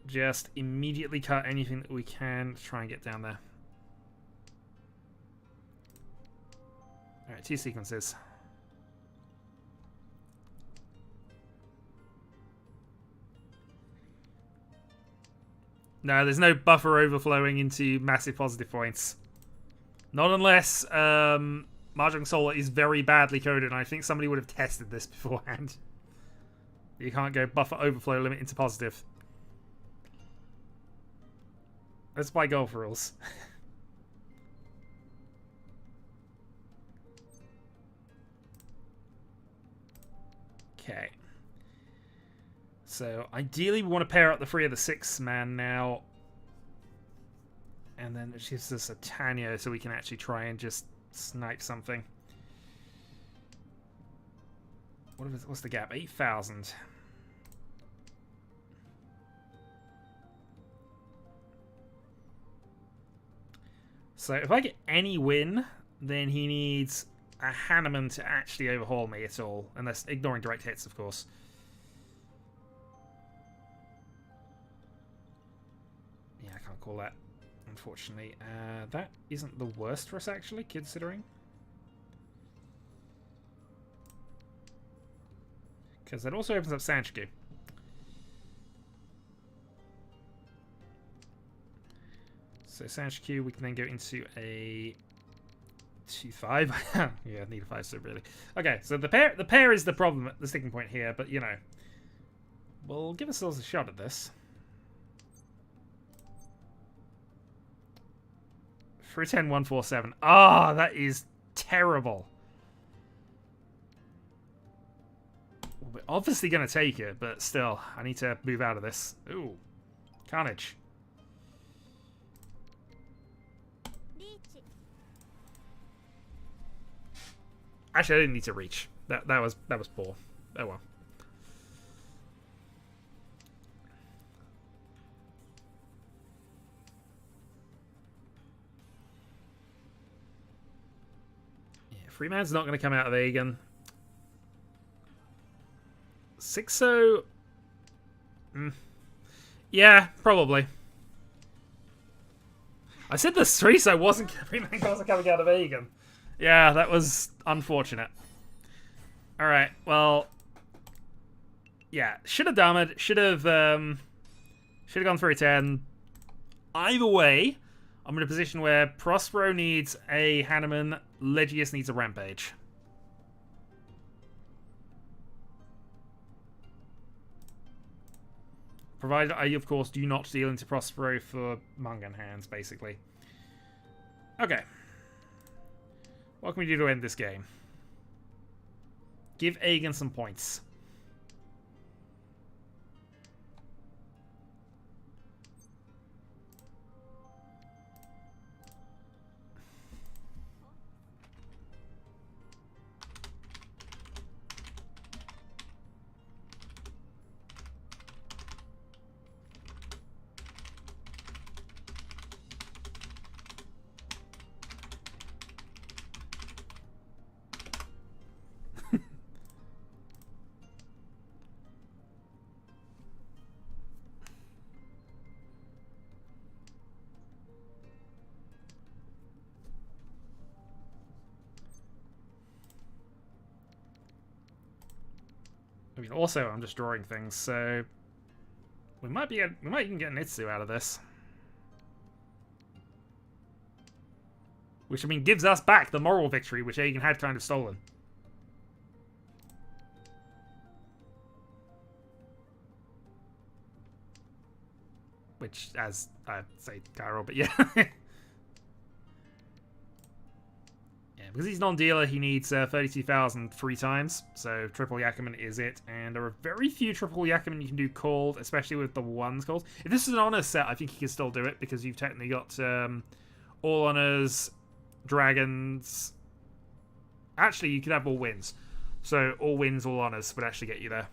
Just immediately cut anything that we can to try and get down there. Alright, 2 sequences. No, there's no buffer overflowing into massive positive points. Not unless Mahjong Solar is very badly coded, and I think somebody would have tested this beforehand. You can't go buffer overflow limit into positive. That's by golf rules. Okay. So, ideally we want to pair up the 3 of the 6 man now. And then it gives us a Tanya so we can actually try and just snipe something. What's the gap? 8,000. So if I get any win, then he needs a Hanneman to actually overhaul me at all. Unless ignoring direct hits, of course. Yeah, I can't call that, unfortunately. That isn't the worst for us, actually, considering. Because that also opens up Sanchiku. So Sanchiku, we can then go into a 2-5. Yeah, need a 5-step really. Okay, so the pair is the problem, the sticking point here, but you know, we'll give ourselves a shot at this. For 10-1-4-7. Ah, that is terrible. We're obviously going to take it, but still, I need to move out of this. Ooh, Carnage. Actually, I didn't need to reach. That was poor. Oh well. Freeman's not going to come out of Aegon. 6-0. Yeah, probably. I said the 3-0 wasn't Freeman wasn't coming out of Aegon. Yeah, that was unfortunate. Alright, well. Yeah, should have done it. Should have gone through 10. Either way, I'm in a position where Prospero needs a Hanneman, Legius needs a Rampage. Provided I, of course, do not deal into Prospero for Mungan hands, basically. Okay. What can we do to end this game? Give Aegon some points. I mean, also, I'm just drawing things, so we might even get an Itsu out of this, which I mean gives us back the moral victory, which Aegon had kind of stolen. Which, as I say, Carol, but yeah. Because he's non-dealer, he needs 32,000 3 times, so triple Yakuman is it, and there are very few triple Yakuman you can do called, especially with the ones called. If this is an honors set, I think he can still do it, because you've technically got all honors, dragons. Actually, you could have all wins, so all wins, all honors would actually get you there.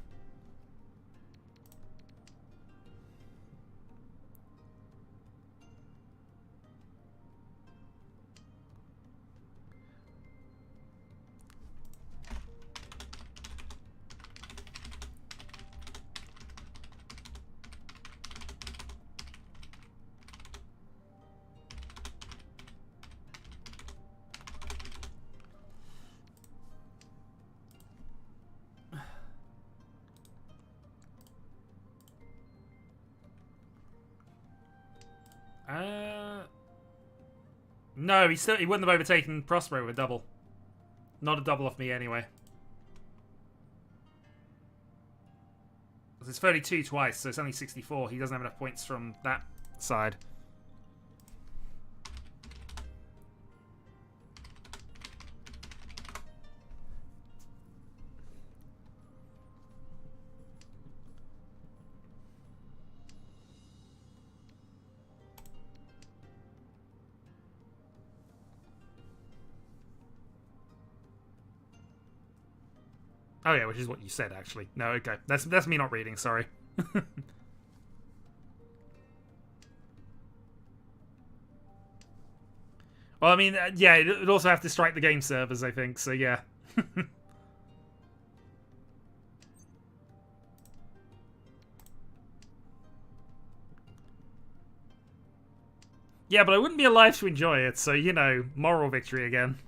No, he wouldn't have overtaken Prospero with double. Not a double off me anyway. It's 32 twice, so it's only 64. He doesn't have enough points from that side. Oh yeah, which is what you said, actually. No, okay. That's me not reading, sorry. Well, I mean, yeah, it'd also have to strike the game servers, I think, so yeah. Yeah, but I wouldn't be alive to enjoy it, so, you know, moral victory again.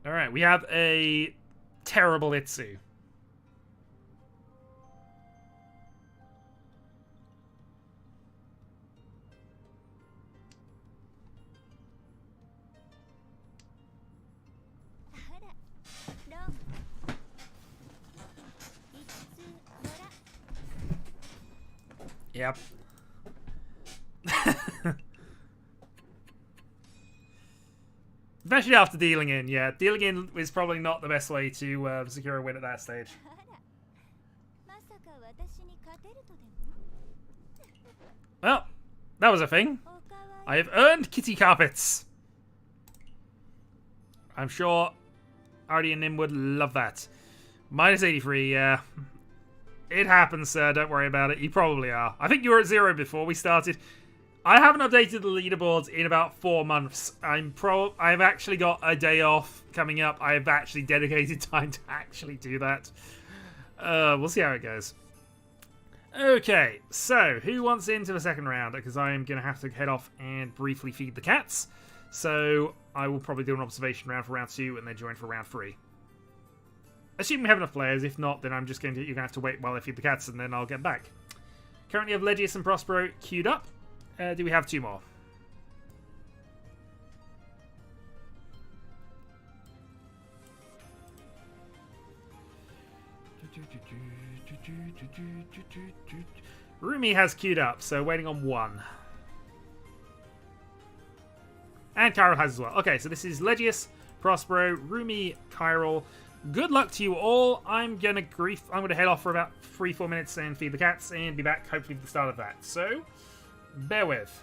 Alright, we have a terrible Itsu. Yep. Especially after dealing in, yeah. Dealing in is probably not the best way to secure a win at that stage. Well, that was a thing. I have earned kitty carpets. I'm sure Artie and Nim would love that. Minus 83, yeah. It happens, sir. Don't worry about it. You probably are. I think you were at 0 before we started. I haven't updated the leaderboards in about 4 months. I've actually got a day off coming up. I have actually dedicated time to actually do that. We'll see how it goes. Okay, so who wants into the second round? Because I am going to have to head off and briefly feed the cats. So I will probably do an observation round for round 2 and then join for round 3. Assuming we have enough players. If not, then I'm just going to... You're going to have to wait while I feed the cats and then I'll get back. Currently have Legius and Prospero queued up. Do we have 2 more? Rumi has queued up, so waiting on 1. And Kyril has as well. Okay, so this is Legius, Prospero, Rumi, Kyril. Good luck to you all. I'm gonna head off for about 3-4 minutes and feed the cats and be back hopefully at the start of that. So, bear with.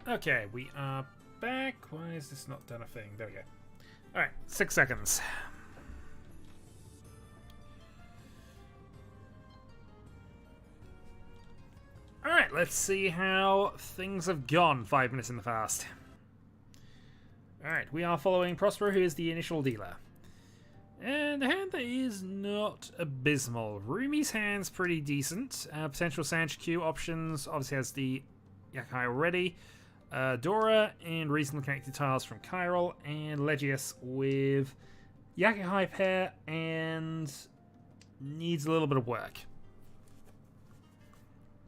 Okay, we are back. Why is this not done a thing? There we go. Alright, 6 seconds. Alright, let's see how things have gone 5 minutes in the past. Alright, we are following Prospero, who is the initial dealer. And the hand that is not abysmal. Rumi's hand's pretty decent. Potential Sanshikyu options obviously has the Yakai already. Dora and reasonably connected tiles from Chiral, and Legius with Yakai pair and needs a little bit of work.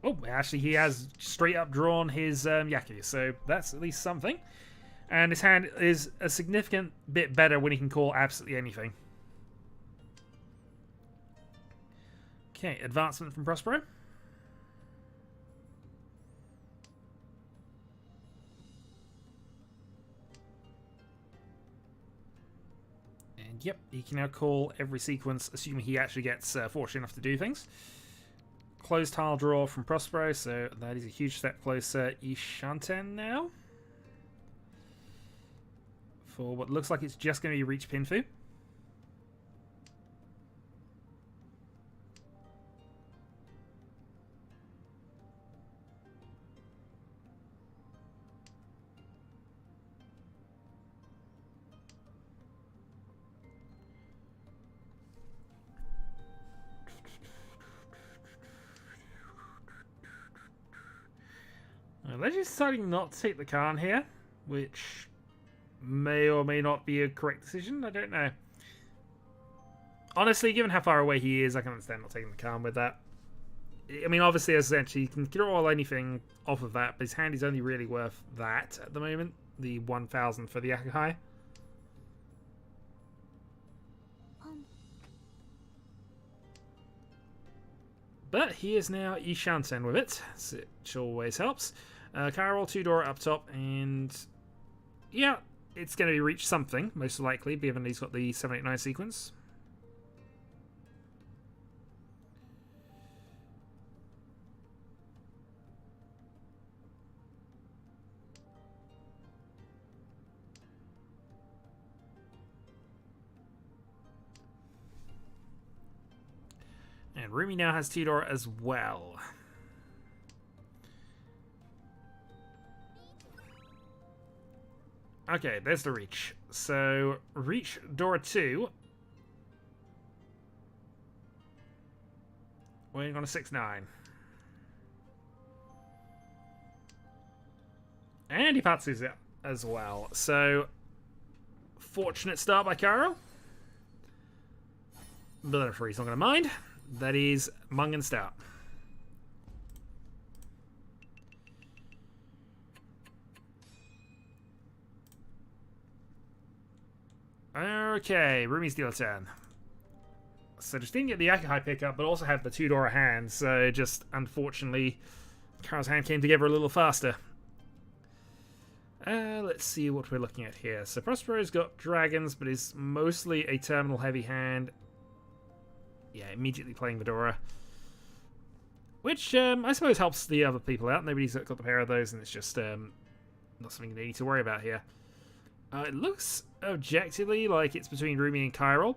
Oh, actually he has straight up drawn his Yaku, so that's at least something. And his hand is a significant bit better when he can call absolutely anything. Okay, advancement from Prospero. And yep, he can now call every sequence, assuming he actually gets fortunate enough to do things. Closed tile draw from Prospero, so that is a huge step closer. Ishanten now. For what looks like it's just going to be Riichi Pinfu. They're just deciding not to take the Khan here, which may or may not be a correct decision. I don't know. Honestly, given how far away he is, I can understand not taking the Khan with that. I mean, obviously, essentially, he can draw anything off of that, but his hand is only really worth that at the moment. The 1,000 for the Yakai. But he is now Ishanten with it, which always helps. Chiral, 2 Dora up top, and yeah, it's going to be Reach something, most likely, given he's got the 789 sequence. And Rumi now has 2 Dora as well. Okay, there's the Reach. So, Reach Dora 2. We're on a 6-9. And he patses it as well. So, fortunate start by Chiral. But I'm sure he's not going to mind. That is Mungan start. Okay, Rumi's dealer turn. So just didn't get the Yakai pickup, but also had the 2 Dora hand, so just unfortunately Chiril's hand came together a little faster. Let's see what we're looking at here. So Prospero's got dragons, but is mostly a terminal heavy hand. Yeah, immediately playing the Dora. Which I suppose helps the other people out. Nobody's got the pair of those, and it's just not something they need to worry about here. It looks objectively like it's between Rumi and Chiral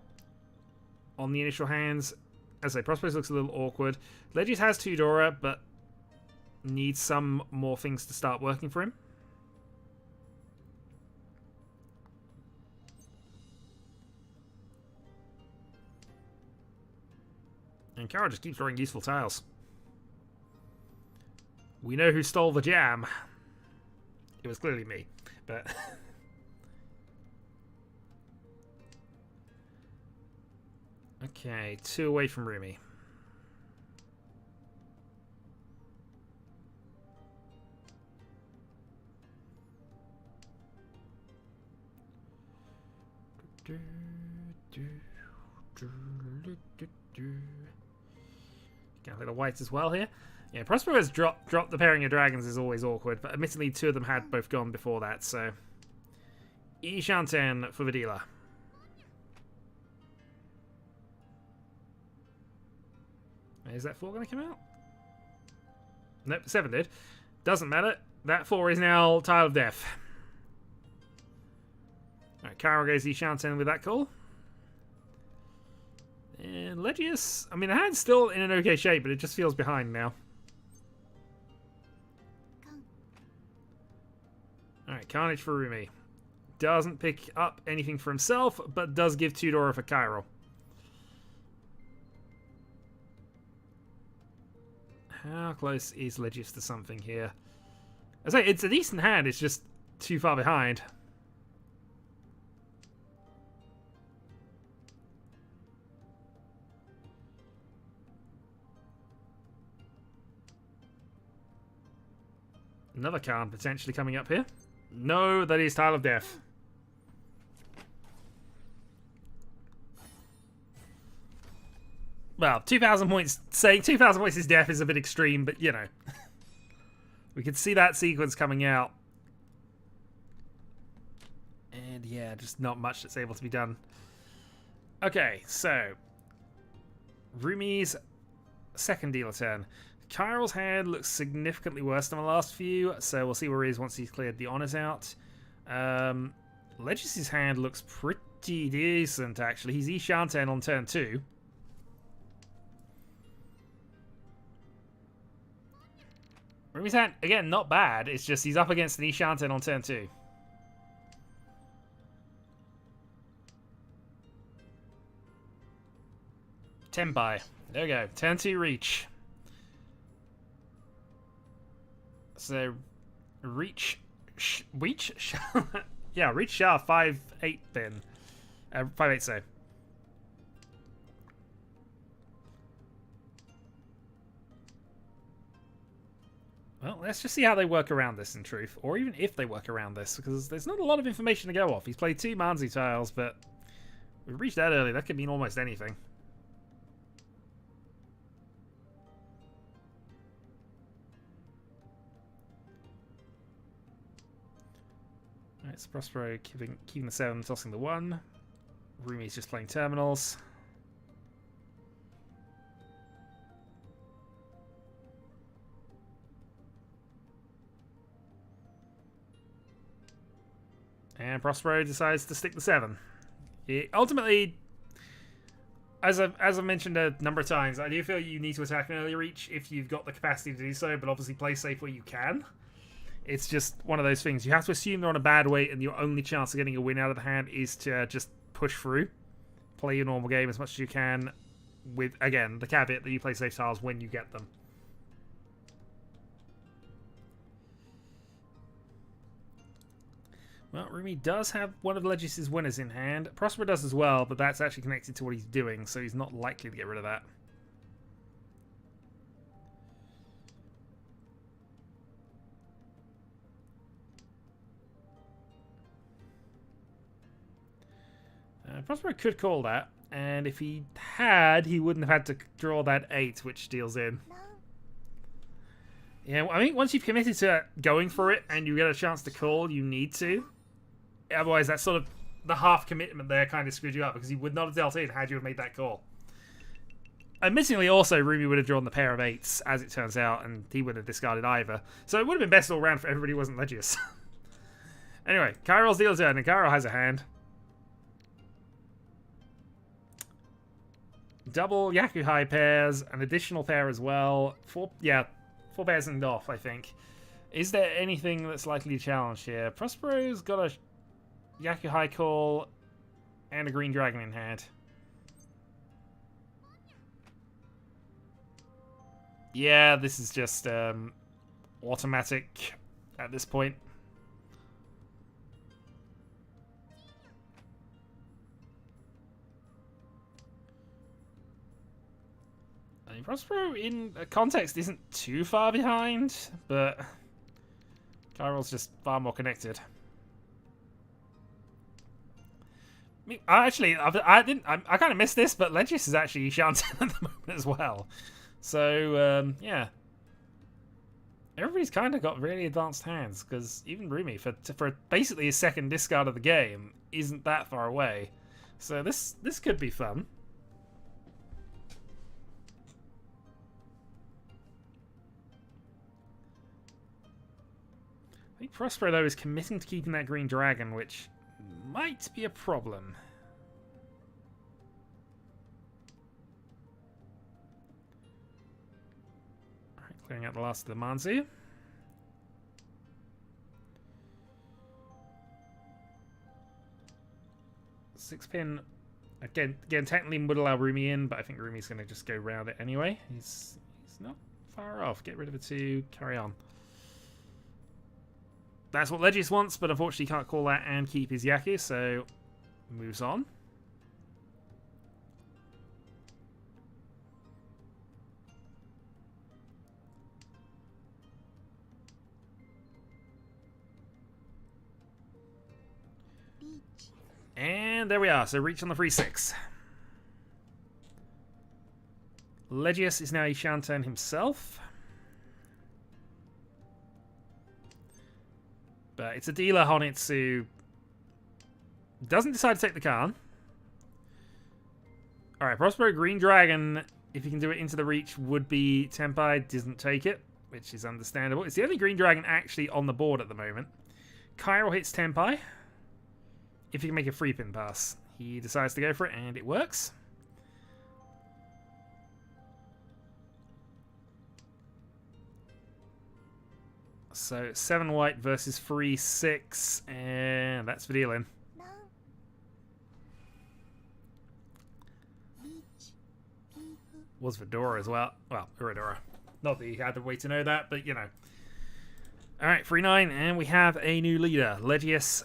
on the initial hands. As I say, Prospero's looks a little awkward. Legis has 2 Dora, but needs some more things to start working for him. And Chiral just keeps drawing useful tiles. We know who stole the jam. It was clearly me, but... Okay, 2 away from Rumi. Can't play the whites as well here. Yeah, Prospero has dropped the pairing of dragons is always awkward, but admittedly 2 of them had both gone before that, so... Ishanten for the dealer. Is that 4 going to come out? Nope, 7 did. Doesn't matter. That 4 is now Tile of Death. Alright, Carol goes Shanten with that call. And Legius, I mean, the hand's still in an okay shape, but it just feels behind now. Alright, Carnage for Rumi. Doesn't pick up anything for himself, but does give Tudor for Cairo. How close is Legius to something here? I say it's a decent hand, it's just too far behind. Another card potentially coming up here. No, that is Tile of Death. Well, 2,000 points. Saying 2,000 points is death is a bit extreme, but you know. We could see that sequence coming out. And yeah, just not much that's able to be done. Okay, so. Rumi's second dealer turn. Kyrill's hand looks significantly worse than the last few, so we'll see where he is once he's cleared the honors out. Legis's hand looks pretty decent, actually. He's Shanten on turn 2. Rumi's hand, again, not bad. It's just he's up against an Shanten on turn 2. Tenpai. There we go. Turn 2 reach. So, reach, yeah, reach Shah 5-8 bin, 5-8 so. Well, let's just see how they work around this in truth, or even if they work around this, because there's not a lot of information to go off. He's played 2 Manzi tiles, but we reached that early. That could mean almost anything. Alright, so Prospero keeping the 7, tossing the 1. Rumi's just playing terminals. And Prospero decides to stick the 7. Ultimately, as I've mentioned a number of times, I do feel you need to attack an early reach if you've got the capacity to do so, but obviously play safe where you can. It's just one of those things. You have to assume they're on a bad weight, and your only chance of getting a win out of the hand is to just push through. Play your normal game as much as you can, with, again, the caveat that you play safe tiles when you get them. Well, Rumi does have one of Legis' winners in hand. Prospero does as well, but that's actually connected to what he's doing, so he's not likely to get rid of that. Prospero could call that, and if he had, he wouldn't have had to draw that 8, which deals in. Yeah, I think once you've committed to going for it and you get a chance to call, you need to. Otherwise, that's sort of the half commitment there kind of screwed you up, because he would not have dealt in had you have made that call. Admittingly, also, Rumi would have drawn the pair of 8s, as it turns out, and he wouldn't have discarded either. So it would have been best all round for everybody who wasn't Legius. Anyway, Kyrill's dealer turn, and Kyril has a hand. Double Yakuhai pairs, an additional pair as well. 4 pairs and off, I think. Is there anything that's likely to challenge here? Prospero's got a Yakuhai call and a green dragon in hand. Yeah, this is just automatic at this point. I mean, Prospero in context isn't too far behind, but Kyril's just far more connected. I kind of missed this, but Legis is actually Shanten at the moment as well. So, yeah. Everybody's kind of got really advanced hands, because even Rumi, for basically his second discard of the game, isn't that far away. So this could be fun. think Prospero, though, is committing to keeping that green dragon, which might be a problem. Alright, clearing out the last of the Manzu. Six-pin, again, technically would allow Rumi in, but I think Rumi's going to just go round it anyway. He's not far off. Get rid of a 2, carry on. That's what Legius wants, but unfortunately can't call that and keep his Yaku, so moves on. And there we are, so Reach on the 3-6. Legius is now Ishanten himself. But it's a dealer Honitsu doesn't decide to take the Khan. Alright, Prospero Green Dragon, if you can do it into the Reach, would be Tenpai. Doesn't take it, which is understandable. It's the only Green Dragon actually on the board at the moment. Chiral hits Tenpai. If he can make a free pin pass. He decides to go for it, and it works. So 7 white versus 3-6, and that's for dealing. Was Fedora as well. Well, Uradora. Not that you had to wait to know that, but you know. Alright, 3-9, and we have a new leader. Legius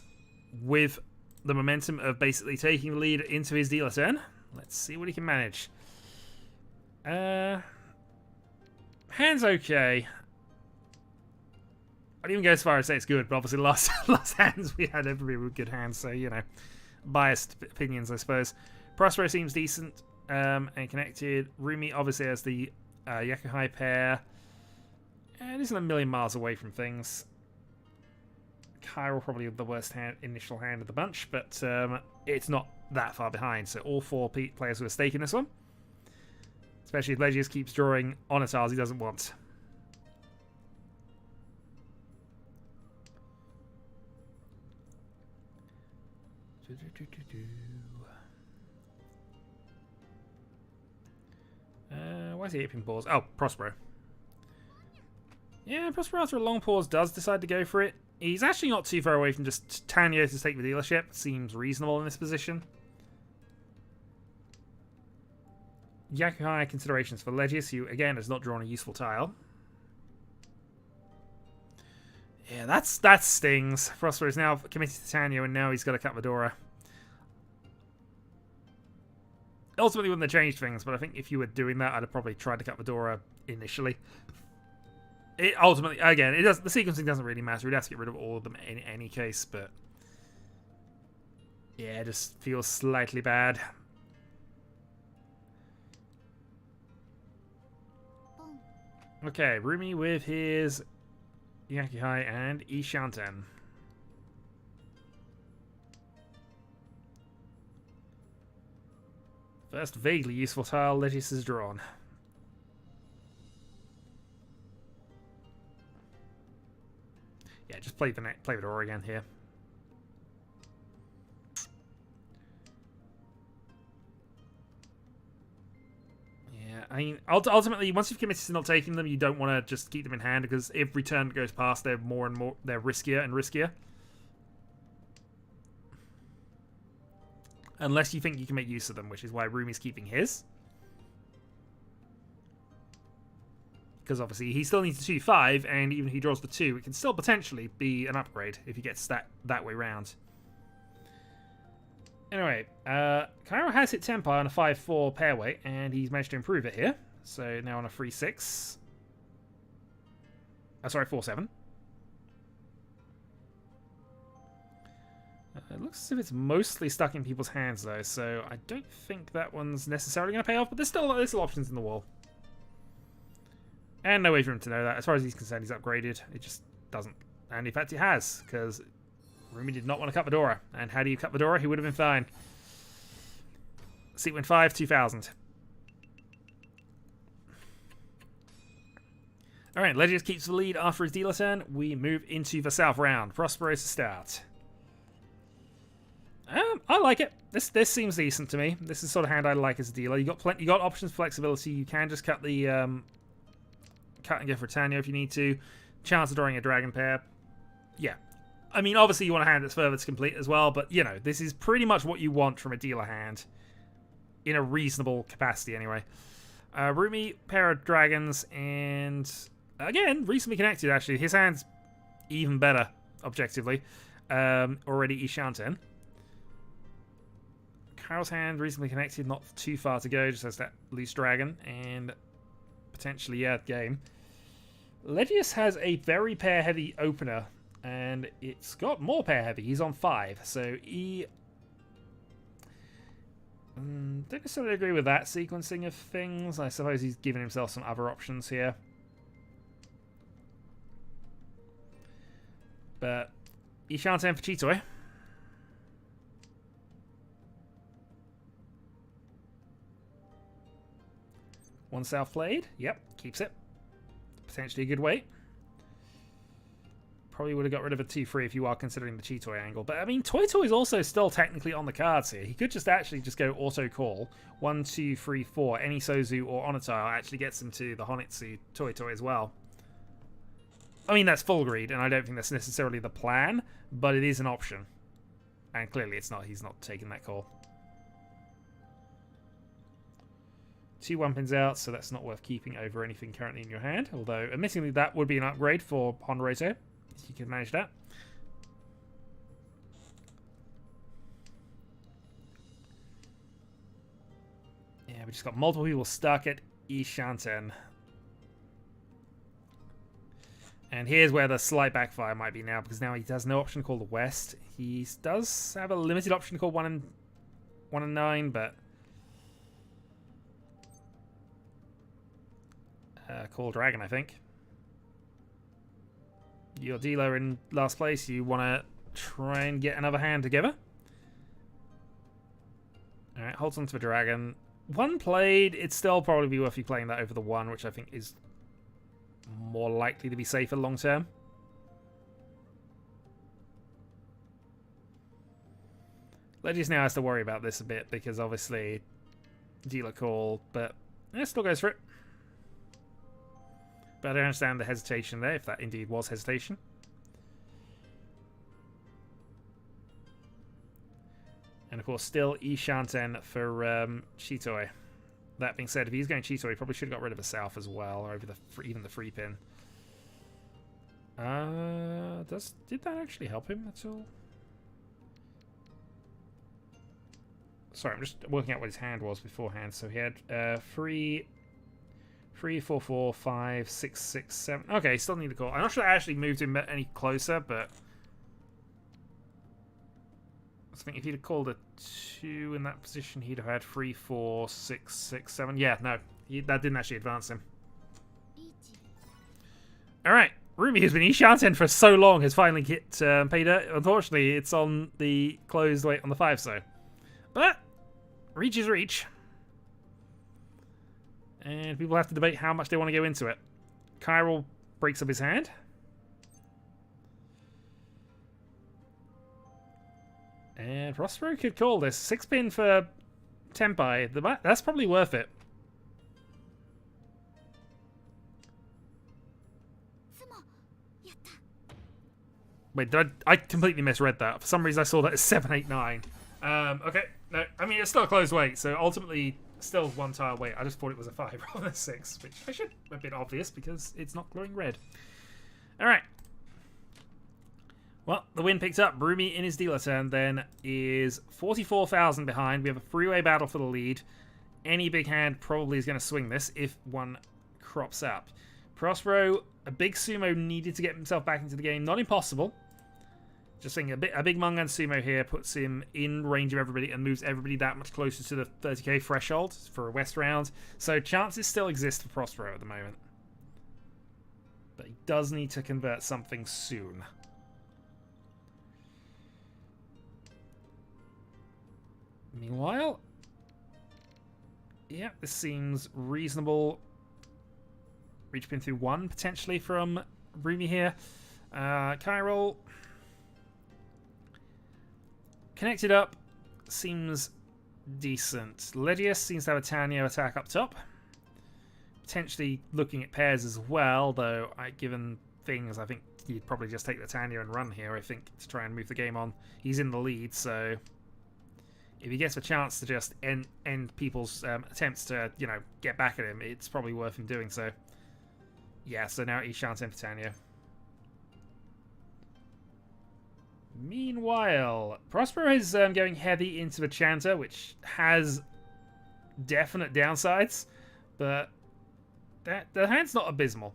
with the momentum of basically taking the lead into his dealer turn. Let's see what he can manage. Hand's okay. I'd even go as far as say it's good, but obviously last hands we had everybody with good hands, so you know, biased opinions, I suppose. Prospero seems decent and connected. Rumi obviously has the Yakuhai pair, and isn't a million miles away from things. Chiral probably the worst initial hand of the bunch, but it's not that far behind. So all 4 players with a stake in this one, especially if Legius keeps drawing Onitars he doesn't want. Why is he aping pause? Oh, Prospero. Yeah, Prospero after a long pause does decide to go for it. He's actually not too far away from just Tanyo to take the dealership. Seems reasonable in this position. Yakuhai considerations for Legius, who again has not drawn a useful tile. Yeah, that stings. Prospero is now committed to Tanyo, and now he's got to cut Medora. Ultimately wouldn't have changed things, but I think if you were doing that, I'd have probably tried to cut Medora initially. It ultimately, again, it does. The sequencing doesn't really matter. We'd have to get rid of all of them in any case, but yeah, it just feels slightly bad. Okay, Rumi with his Yakuhai and Ishanten. First vaguely useful tile Legius has drawn. Yeah, just play Vidora again here. Yeah, I mean, ultimately, once you've committed to not taking them, you don't want to just keep them in hand, because every turn that goes past, they're more and more, they're riskier and riskier. Unless you think you can make use of them, which is why Rumi's keeping his. Because obviously he still needs a 2-5, and even if he draws the 2, it can still potentially be an upgrade if he gets that way round. Anyway, Chiral has hit Tenpai on a 5-4 pair weight, and he's managed to improve it here. So now on a 3-6. Sorry, 4-7. It looks as if it's mostly stuck in people's hands, though, so I don't think that one's necessarily going to pay off, but there's still options in the wall. And no way for him to know that. As far as he's concerned, he's upgraded. It just doesn't. And in fact, he has, because Rumi did not want to cut Vidora. And had he cut Vidora, he would have been fine. Seat win 5, 2000. Alright, Legius keeps the lead after his dealer turn. We move into the south round. Prospero to start. I like it. This seems decent to me. This is the sort of hand I like as a dealer. You got options for flexibility. You can just cut the cut and go for Tanya if you need to. Chance of drawing a dragon pair. Yeah. I mean, obviously you want a hand that's further to complete as well, but you know, this is pretty much what you want from a dealer hand. In a reasonable capacity anyway. Rumi, pair of dragons, and again, recently connected actually. His hand's even better, objectively. Already Ishanten. Kyle's hand, recently connected, not too far to go, just has that loose dragon, and potentially, yeah, game. Legius has a very pair-heavy opener, and it's got more pair-heavy. He's on 5, so he... don't necessarily agree with that sequencing of things. I suppose he's given himself some other options here. But Ishanten for Chitoy. One south played. Yep, keeps it. Potentially a good weight. Probably would have got rid of a 2-3 if you are considering the Chitoy angle. But, I mean, Toy Toy is also still technically on the cards here. He could just actually just go auto-call. 1, 2, 3, 4. Any Sozu or Onatile actually gets him to the Honitsu Toy Toy as well. I mean, that's full greed, and I don't think that's necessarily the plan, but it is an option. And clearly it's not. He's not taking that call. 2 1-pins out, so that's not worth keeping over anything currently in your hand. Although, admittingly, that would be an upgrade for Honroto, if you can manage that. Yeah, we just got multiple people stuck at Ishanten. And here's where the slight backfire might be now, because now he has no option to call the West. He does have a limited option to call 1 and 9, but... call Dragon, I think. Your dealer in last place, you want to try and get another hand together. Alright, holds on to the Dragon. 1 played, it'd still probably be worth you playing that over the 1, which I think is more likely to be safer long term. Legius now has to worry about this a bit, because obviously dealer call, but it still goes for it. But I understand the hesitation there, if that indeed was hesitation. And of course, still Ishanten for Chitoy. That being said, if he's going Chitoy, he probably should have got rid of a South as well, or over even the free pin. Did that actually help him at all? Sorry, I'm just working out what his hand was beforehand. So he had 3, 4, 4, 5, 6, 6, 7. Okay, still need to call. I'm not sure I actually moved him any closer, but I think if he'd have called a 2 in that position, he'd have had 3, 4, 6, 6, 7. Yeah, no, that didn't actually advance him. All right, Rumi has been Ishanten for so long has finally hit paid. Unfortunately, it's on the closed weight on the 5, so. But Reach is Reach. And people have to debate how much they want to go into it. Chiral breaks up his hand. And Prospero could call this. 6-pin for Tenpai. That's probably worth it. Wait, I completely misread that. For some reason I saw that as 7, 8, 9. Okay, no, I mean, it's still a closed weight, so ultimately still 1 tile weight. I just thought it was a 5 rather than 6, which I should have been obvious because it's not glowing red. Alright. Well, the win picked up. Rumi in his dealer turn then is 44,000 behind. We have a freeway battle for the lead. Any big hand probably is going to swing this if one crops up. Prospero, a big sumo, needed to get himself back into the game. Not impossible. Just saying, a big Mangan sumo here puts him in range of everybody and moves everybody that much closer to the 30k threshold for a West round. So chances still exist for Prospero at the moment. But he does need to convert something soon. Meanwhile, yeah, this seems reasonable Riichi been through 1 potentially from Rumi here. Chiral connected up seems decent. Legius seems to have a Tanyo attack up top. Potentially looking at pairs as well, though given things, I think he'd probably just take the Tanyo and run here, I think, to try and move the game on. He's in the lead, so if he gets a chance to just end people's attempts to, you know, get back at him, it's probably worth him doing so. Yeah, so now he's chanting for Tanyo. Meanwhile, Prospero is going heavy into the Chanter, which has definite downsides, but the hand's not abysmal.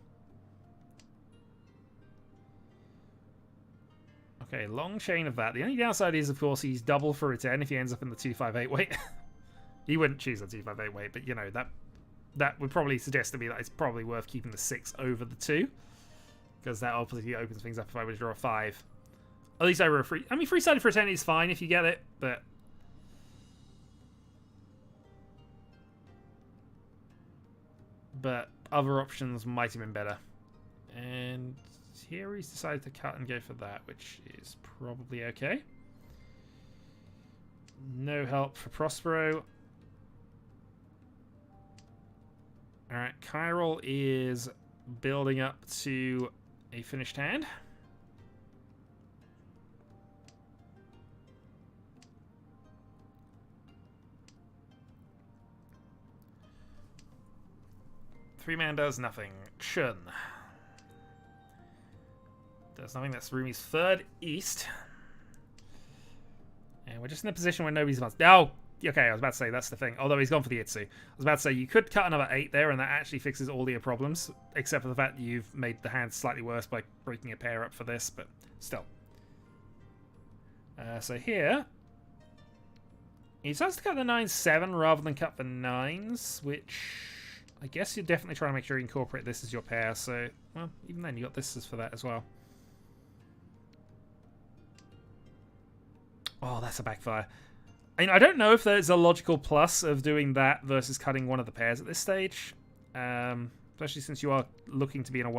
Okay, long chain of that. The only downside is, of course, he's double for a 10 if he ends up in the 258 weight. He wouldn't choose the 258 weight, but, you know, that would probably suggest to me that it's probably worth keeping the 6 over the 2, because that obviously opens things up if I were to draw a 5. At least over a free... I mean, free-sided for a 10 is fine if you get it, but... other options might have been better. And here he's decided to cut and go for that, which is probably okay. No help for Prospero. Alright, Chiral is building up to a finished hand. Three-man does nothing. Shun does nothing. That's Rumi's third east. And we're just in a position where nobody's about... Oh, okay, I was about to say, that's the thing. Although he's gone for the Itsu. I was about to say, you could cut another 8 there, and that actually fixes all your problems, except for the fact that you've made the hand slightly worse by breaking a pair up for this, but still. So here... he decides to cut the 9-7 rather than cut the 9s, which... I guess you're definitely trying to make sure you incorporate this as your pair, so... well, even then, you got this as for that as well. Oh, that's a backfire. I mean, I don't know if there's a logical plus of doing that versus cutting one of the pairs at this stage. Especially since you are looking to be in a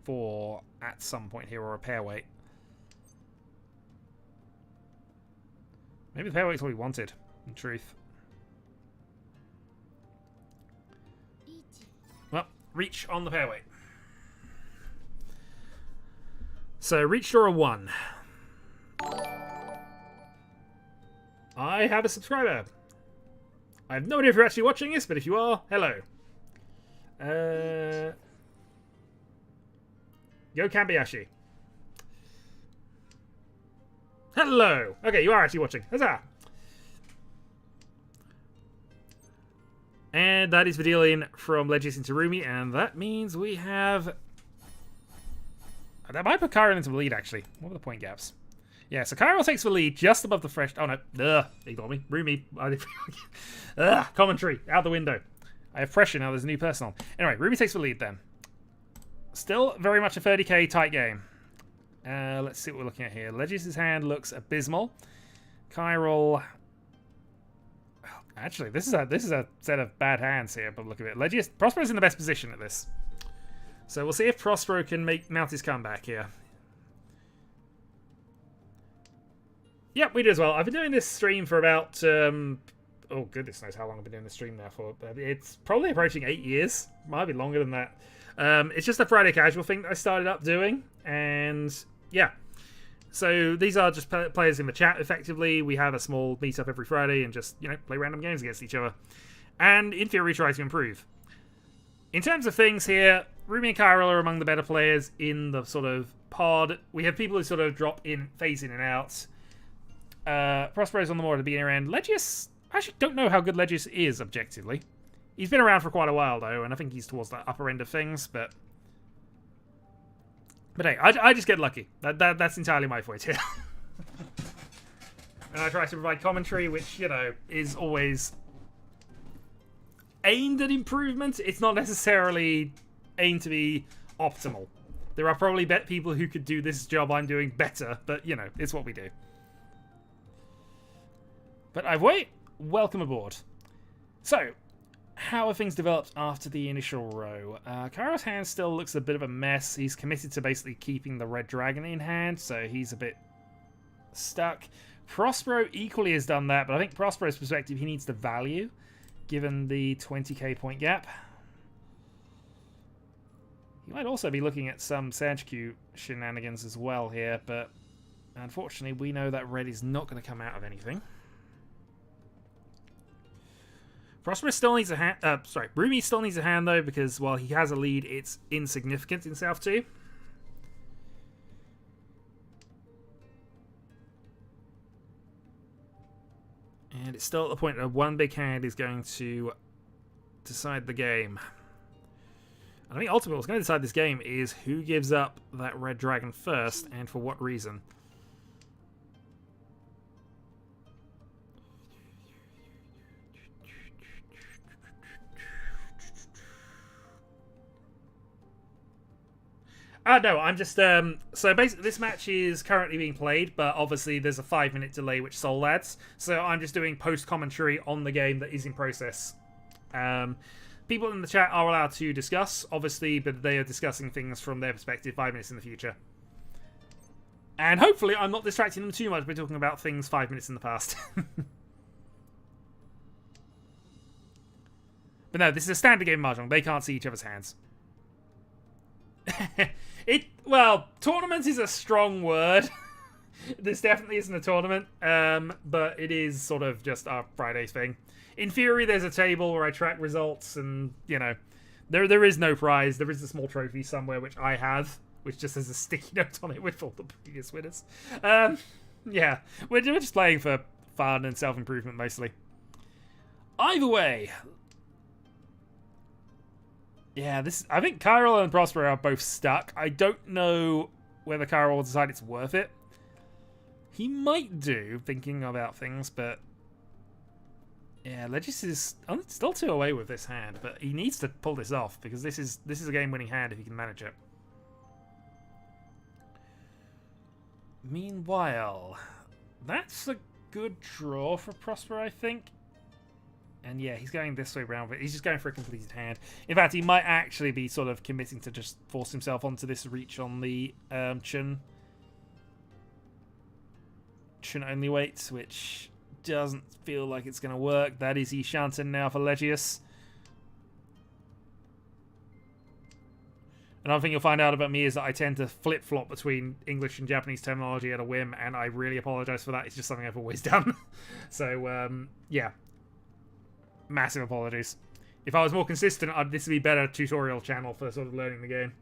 1-4 at some point here, or a pair weight. Maybe the pair weight's what we wanted, in truth. Well, Riichi on the pair weight. So, Riichi draw a 1. I have a subscriber. I have no idea if you're actually watching this, but if you are, hello. Yo Kambayashi. Hello. Okay, you are actually watching. Huzzah. And that is Vidalian from Legius into Rumi, and that means we have... that might put Chiral into the lead, actually. What are the point gaps? Yeah, so Chiral takes the lead just above the fresh... oh, no. Ugh, ignore me. Rumi. Ugh, commentary. Out the window. I have pressure now. There's a new person on. Anyway, Rumi takes the lead then. Still very much a 30k tight game. Let's see what we're looking at here. Legius' hand looks abysmal. Chiral... actually, this is a set of bad hands here, but look at it. Legius... Prospero's in the best position at this. So we'll see if Prospero can mount his comeback here. Yep, we do as well. I've been doing this stream for about... oh, goodness knows how long I've been doing this stream now for. It's probably approaching 8 years. Might be longer than that. It's just a Friday casual thing that I started up doing. And, yeah. So these are just players in the chat, effectively. We have a small meet-up every Friday and just, you know, play random games against each other. And, in theory, try to improve. In terms of things here, Rumi and Chiral are among the better players in the sort of pod. We have people who sort of drop in, phase in and out. Prospero's on the more at the beginner end. Legius, I actually don't know how good Legius is, objectively. He's been around for quite a while, though, and I think he's towards the upper end of things, but hey, I just get lucky. That's entirely my fault here. And I try to provide commentary, which, you know, is always aimed at improvement. It's not necessarily aimed to be optimal. There are probably people who could do this job I'm doing better, but, you know, it's what we do. But I've wait. Welcome aboard. So, how have things developed after the initial row? Kairo's hand still looks a bit of a mess. He's committed to basically keeping the red dragon in hand, so he's a bit stuck. Prospero equally has done that, but I think Prospero's perspective, he needs the value, given the 20k point gap. He might also be looking at some Sage-Q shenanigans as well here, but unfortunately we know that red is not going to come out of anything. Prospero still needs a hand. Rumi still needs a hand though, because while he has a lead, it's insignificant in South 2. And it's still at the point that one big hand is going to decide the game. And I think ultimately what's going to decide this game is who gives up that red dragon first and for what reason. No, I'm just, so basically this match is currently being played, but obviously there's a 5-minute delay which Soul adds, so I'm just doing post-commentary on the game that is in process. People in the chat are allowed to discuss, obviously, but they are discussing things from their perspective 5 minutes in the future. And hopefully I'm not distracting them too much by talking about things 5 minutes in the past. But no, this is a standard game of Mahjong. They can't see each other's hands. Well, tournament is a strong word. This definitely isn't a tournament, but it is sort of just our Friday thing. In theory, there's a table where I track results, and, you know, there is no prize. There is a small trophy somewhere, which I have, which just has a sticky note on it with all the previous winners. Yeah, we're just playing for fun and self-improvement, mostly. Either way... Yeah, I think Cairo and Prospero are both stuck. I don't know whether Cairo will decide it's worth it. He might do, thinking about things, but... Yeah, Legis is still 2 away with this hand, but he needs to pull this off, because this is a game-winning hand if he can manage it. Meanwhile, that's a good draw for Prospero, I think. And yeah, he's going this way around, but he's just going for a completed hand. In fact, he might actually be sort of committing to just force himself onto this reach on the Chun only weights, which doesn't feel like it's going to work. That is Shantan now for Legius. Another thing you'll find out about me is that I tend to flip-flop between English and Japanese terminology at a whim, and I really apologize for that. It's just something I've always done. So, yeah. Massive apologies. If I was more consistent, this would be a better tutorial channel for sort of learning the game.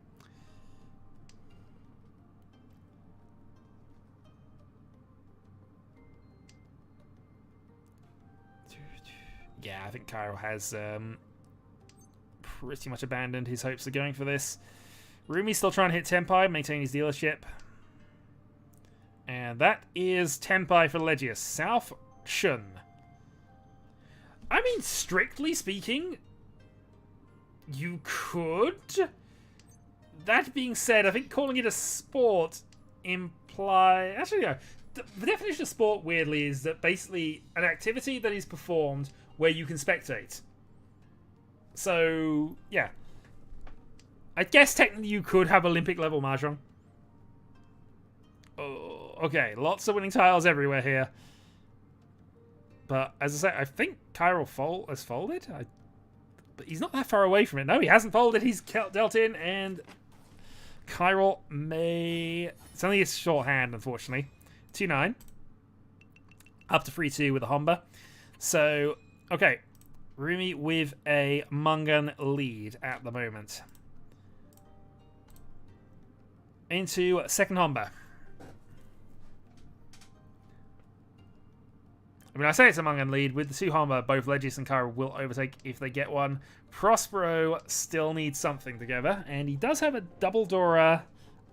Yeah, I think Cairo has pretty much abandoned his hopes of going for this. Rumi's still trying to hit Tenpai, maintain his dealership. And that is Tenpai for Legius. South Chun. I mean, strictly speaking, you could. That being said, I think calling it a sport implies... Actually, no. The definition of sport, weirdly, is that basically an activity that is performed where you can spectate. So, yeah. I guess technically you could have Olympic-level Mahjong. Oh, okay, lots of winning tiles everywhere here. But, as I say, I think Cairo has folded. But he's not that far away from it. No, he hasn't folded. He's dealt in, and Cairo may... It's only a short hand, unfortunately. 2-9. Up to 3-2 with a Homba. So, okay. Rumi with a Mungan lead at the moment. Into second Homba. I mean, I say it's a Mungan lead. With the 2 Homba, both Legis and Cairo will overtake if they get one. Prospero still needs something together, and he does have a double Dora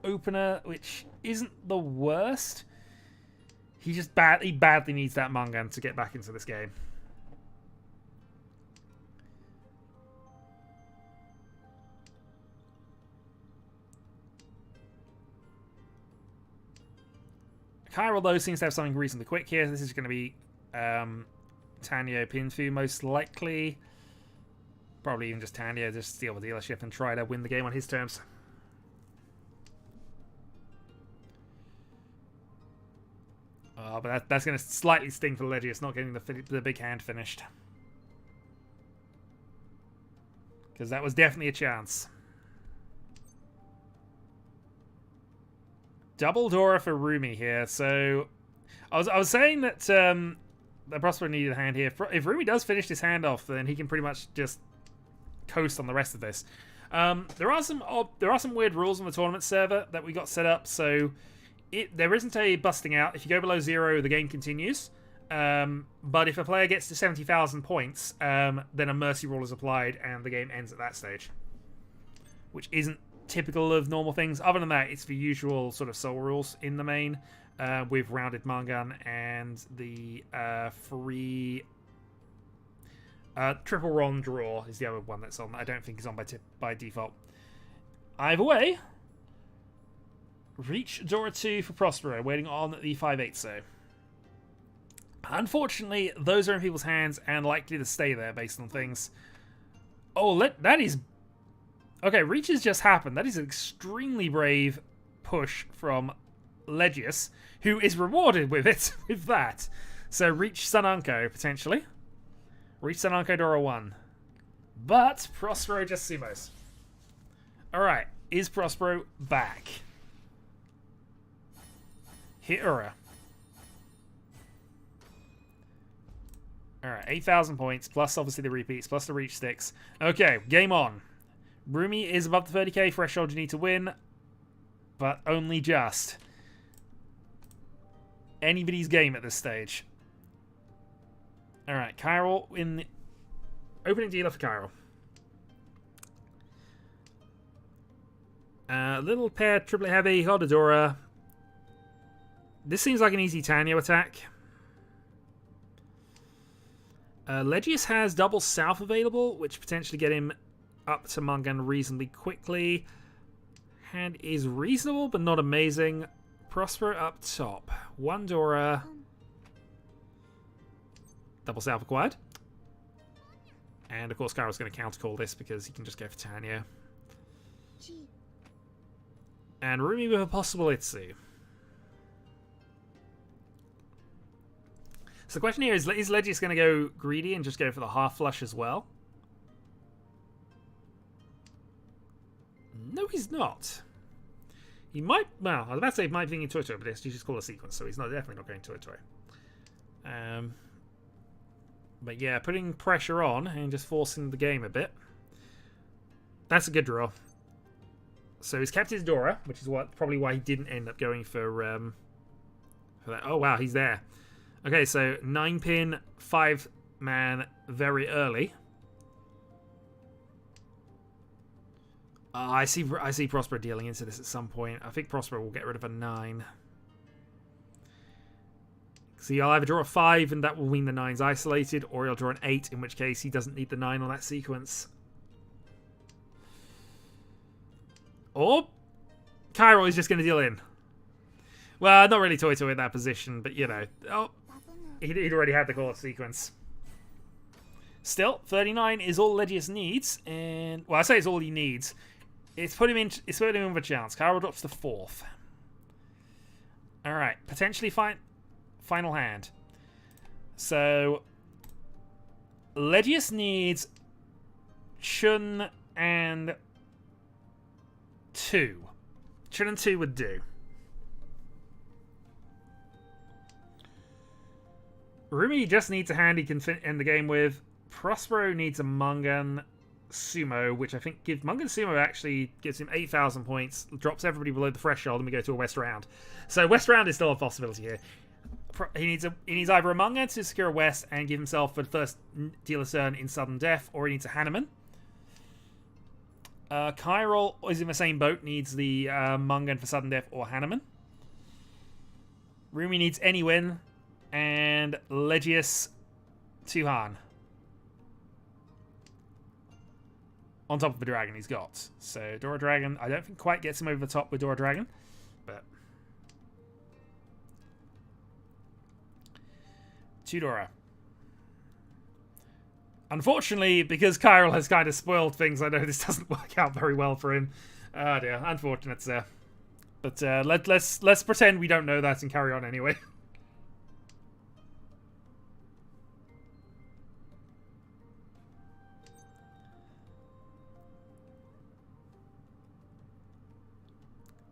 opener, which isn't the worst. He just badly needs that Mungan to get back into this game. Cairo, though, seems to have something reasonably quick here. This is going to be Tanyo Pinfu, most likely. probably even just Tanya, just steal the dealership and try to win the game on his terms. Oh, but that's going to slightly sting for Legius not getting the big hand finished. Because that was definitely a chance. Double Dora for Rumi here. So I was saying that that Prospero needed a hand here. If Rumi does finish this hand off, then he can pretty much just coast on the rest of this. There are some weird rules on the tournament server that we got set up. So there isn't a busting out. If you go below 0, the game continues. But if a player gets to 70,000 points, then a mercy rule is applied and the game ends at that stage, which isn't typical of normal things. Other than that, it's the usual sort of soul rules in the main, with rounded Mangan and the free triple Ron draw is the other one that's on. I don't think is on by default. Either way, Reach Dora 2 for Prospero, waiting on the 5/8 so. Unfortunately, those are in people's hands and likely to stay there based on things. Oh, that is... Okay, Reach has just happened. That is an extremely brave push from Legius, who is rewarded with it, with that. So Reach Sunanko, potentially. Reach Sunanko Dora 1. But Prospero just sumos. Alright, is Prospero back? Hitura. Alright, 8,000 points, plus obviously the repeats, plus the reach sticks. Okay, game on. Rumi is above the 30k threshold you need to win, but only just. Anybody's game at this stage. Alright, Chiral in the opening dealer for Chiral. Little pair, triplet heavy, Hodadora. This seems like an easy Tanyo attack. Legius has double south available, which potentially get him up to Mangan reasonably quickly. Hand is reasonable, but not amazing. Prospero up top. One Dora. Double south acquired. And of course, Kyro's going to countercall this because he can just go for Tanya. And Rumi with a possible Itsu. So the question here is Legius going to go greedy and just go for the half flush as well? No, he's not. He might... Well, I was about to say he might be thinking Toy, but it's just called a sequence, so he's definitely not going Toy. But yeah, putting pressure on and just forcing the game a bit. That's a good draw. So he's kept his Dora, which is probably why he didn't end up going for that. Oh wow, he's there. Okay, so 9-pin, 5-man, very early. I see Prospero dealing into this at some point. I think Prospero will get rid of a 9. So he'll either draw a 5 and that will mean the 9's isolated, or he'll draw an 8, in which case he doesn't need the 9 on that sequence. Or Chiral is just going to deal in. Well, not really Toy in that position, but you know. Oh, he'd already had the call sequence. Still, 39 is all Legius needs, and well, I say it's all he needs. It's put him in. It's put him in with a chance. Chiral drops to 4th. All right, potentially final hand. So Legius needs Chun and 2. Chun and 2 would do. Rumi just needs a hand he can end the game with. Prospero needs a Mangan Sumo, which I think gives Mangan Sumo actually gives him 8,000 points, drops everybody below the threshold, and we go to a West round. So West round is still a possibility here. He needs either a Mangan to secure a West and give himself the first dealer's turn in sudden death, or he needs a Hanuman. Chiral is in the same boat, needs the Mangan for sudden death or Hanuman. Rumi needs any win. And Legius Tuhan. On top of the dragon he's got. So Dora Dragon, I don't think quite gets him over the top with Dora Dragon. But 2 Dora. Unfortunately, because Kyril has kind of spoiled things, I know this doesn't work out very well for him. Oh dear, unfortunate, sir. But let's pretend we don't know that and carry on anyway.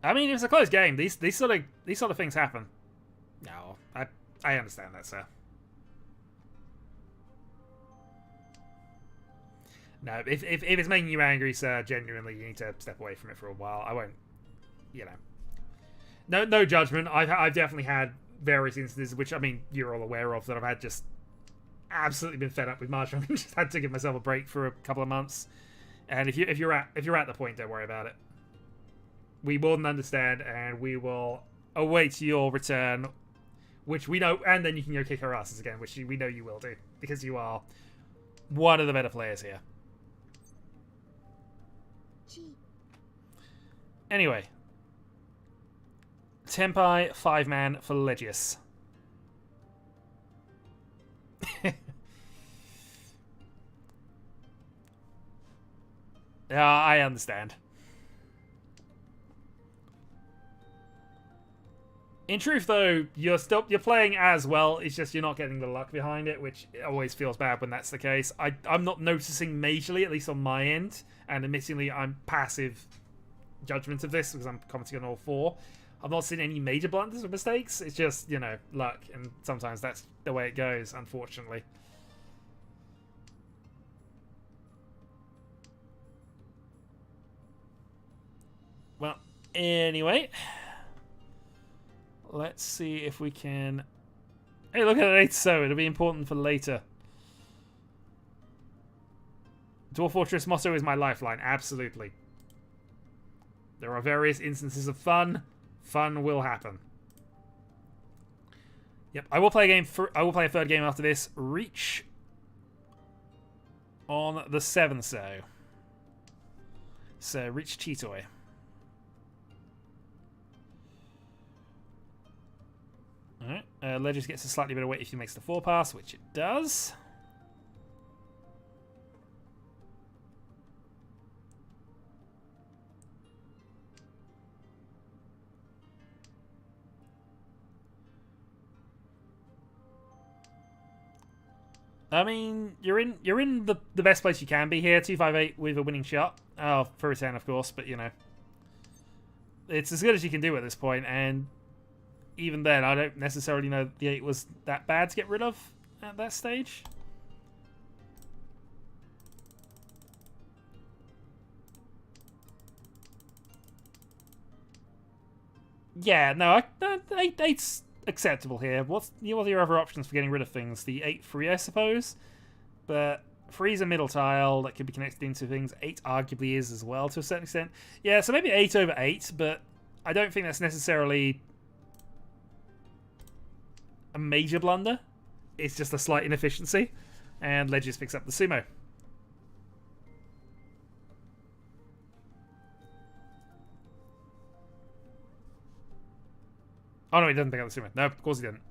I mean, it's a close game. These sort of things happen. No, I understand that, sir. No, if it's making you angry, sir, genuinely, you need to step away from it for a while. I won't, you know. No judgment. I've definitely had various instances, which I mean you're all aware of, that I've had just absolutely been fed up with Mahjong and just had to give myself a break for a couple of months. And if you're at the point, don't worry about it. We more than understand, and we will await your return, which we know, and then you can go kick our asses again, which we know you will do, because you are one of the better players here. Anyway. Tempai, 5-man for Legius. I understand. In truth, though, you're playing as well. It's just you're not getting the luck behind it, which always feels bad when that's the case. I'm not noticing majorly, at least on my end, and admittingly, I'm passive judgment of this because I'm commenting on all four. I've not seen any major blunders or mistakes. It's just, you know, luck, and sometimes that's the way it goes, unfortunately. Well, anyway. Let's see if we can... Hey, look at that 8 so. It'll be important for later. Dwarf Fortress motto is my lifeline. Absolutely. There are various instances of fun. Fun will happen. Yep, I will play a game. I will play a third game after this. Riichi on the 7 so. So Riichi Chitoy. Alright, Legis gets a slightly better weight if he makes the 4 pass, which it does. I mean, you're in the best place you can be here. 258 with a winning shot. Oh, for a 10, of course, but you know. It's as good as you can do at this point, and even then, I don't necessarily know the 8 was that bad to get rid of at that stage. Yeah, no, 8's acceptable here. What are your other options for getting rid of things? The 8 free, I suppose, but 3's a middle tile that could be connected into things. 8 arguably is as well to a certain extent. Yeah, so maybe 8 over 8, but I don't think that's necessarily a major blunder. It's just a slight inefficiency, and Legis picks up the sumo. Oh no, he doesn't pick up the sumo. No, of course he didn't.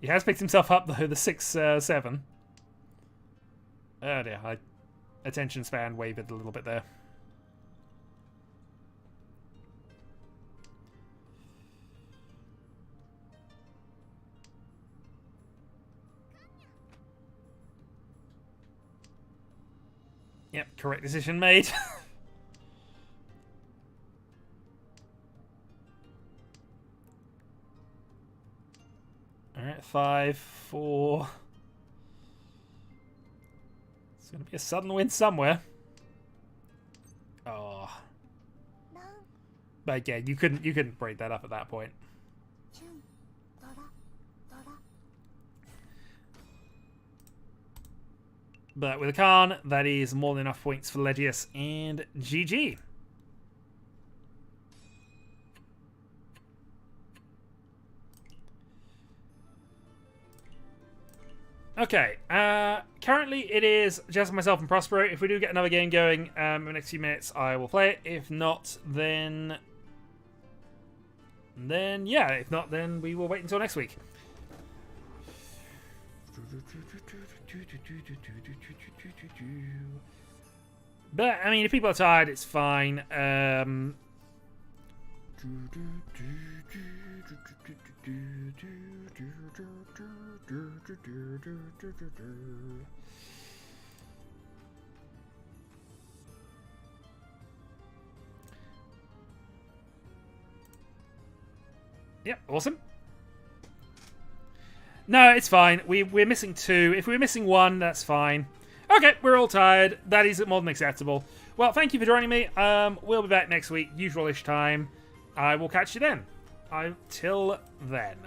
He has picked himself up though, the 6-7. Oh dear, attention span wavered a little bit there. Yep, correct decision made. Alright, 5, 4. It's going to be a sudden win somewhere. Oh. But yeah, you couldn't break that up at that point. But with a Khan, that is more than enough points for Legius and GG. Okay, currently it is just myself and Prospero. If we do get another game going in the next few minutes, I will play it. If not, then yeah, if not, then we will wait until next week. But, I mean, if people are tired, it's fine. Yep, awesome. No, it's fine. We're missing 2. If we're missing 1, that's fine. Okay, we're all tired. That is more than acceptable. Well, thank you for joining me. We'll be back next week, usual-ish time. I will catch you then. Till then.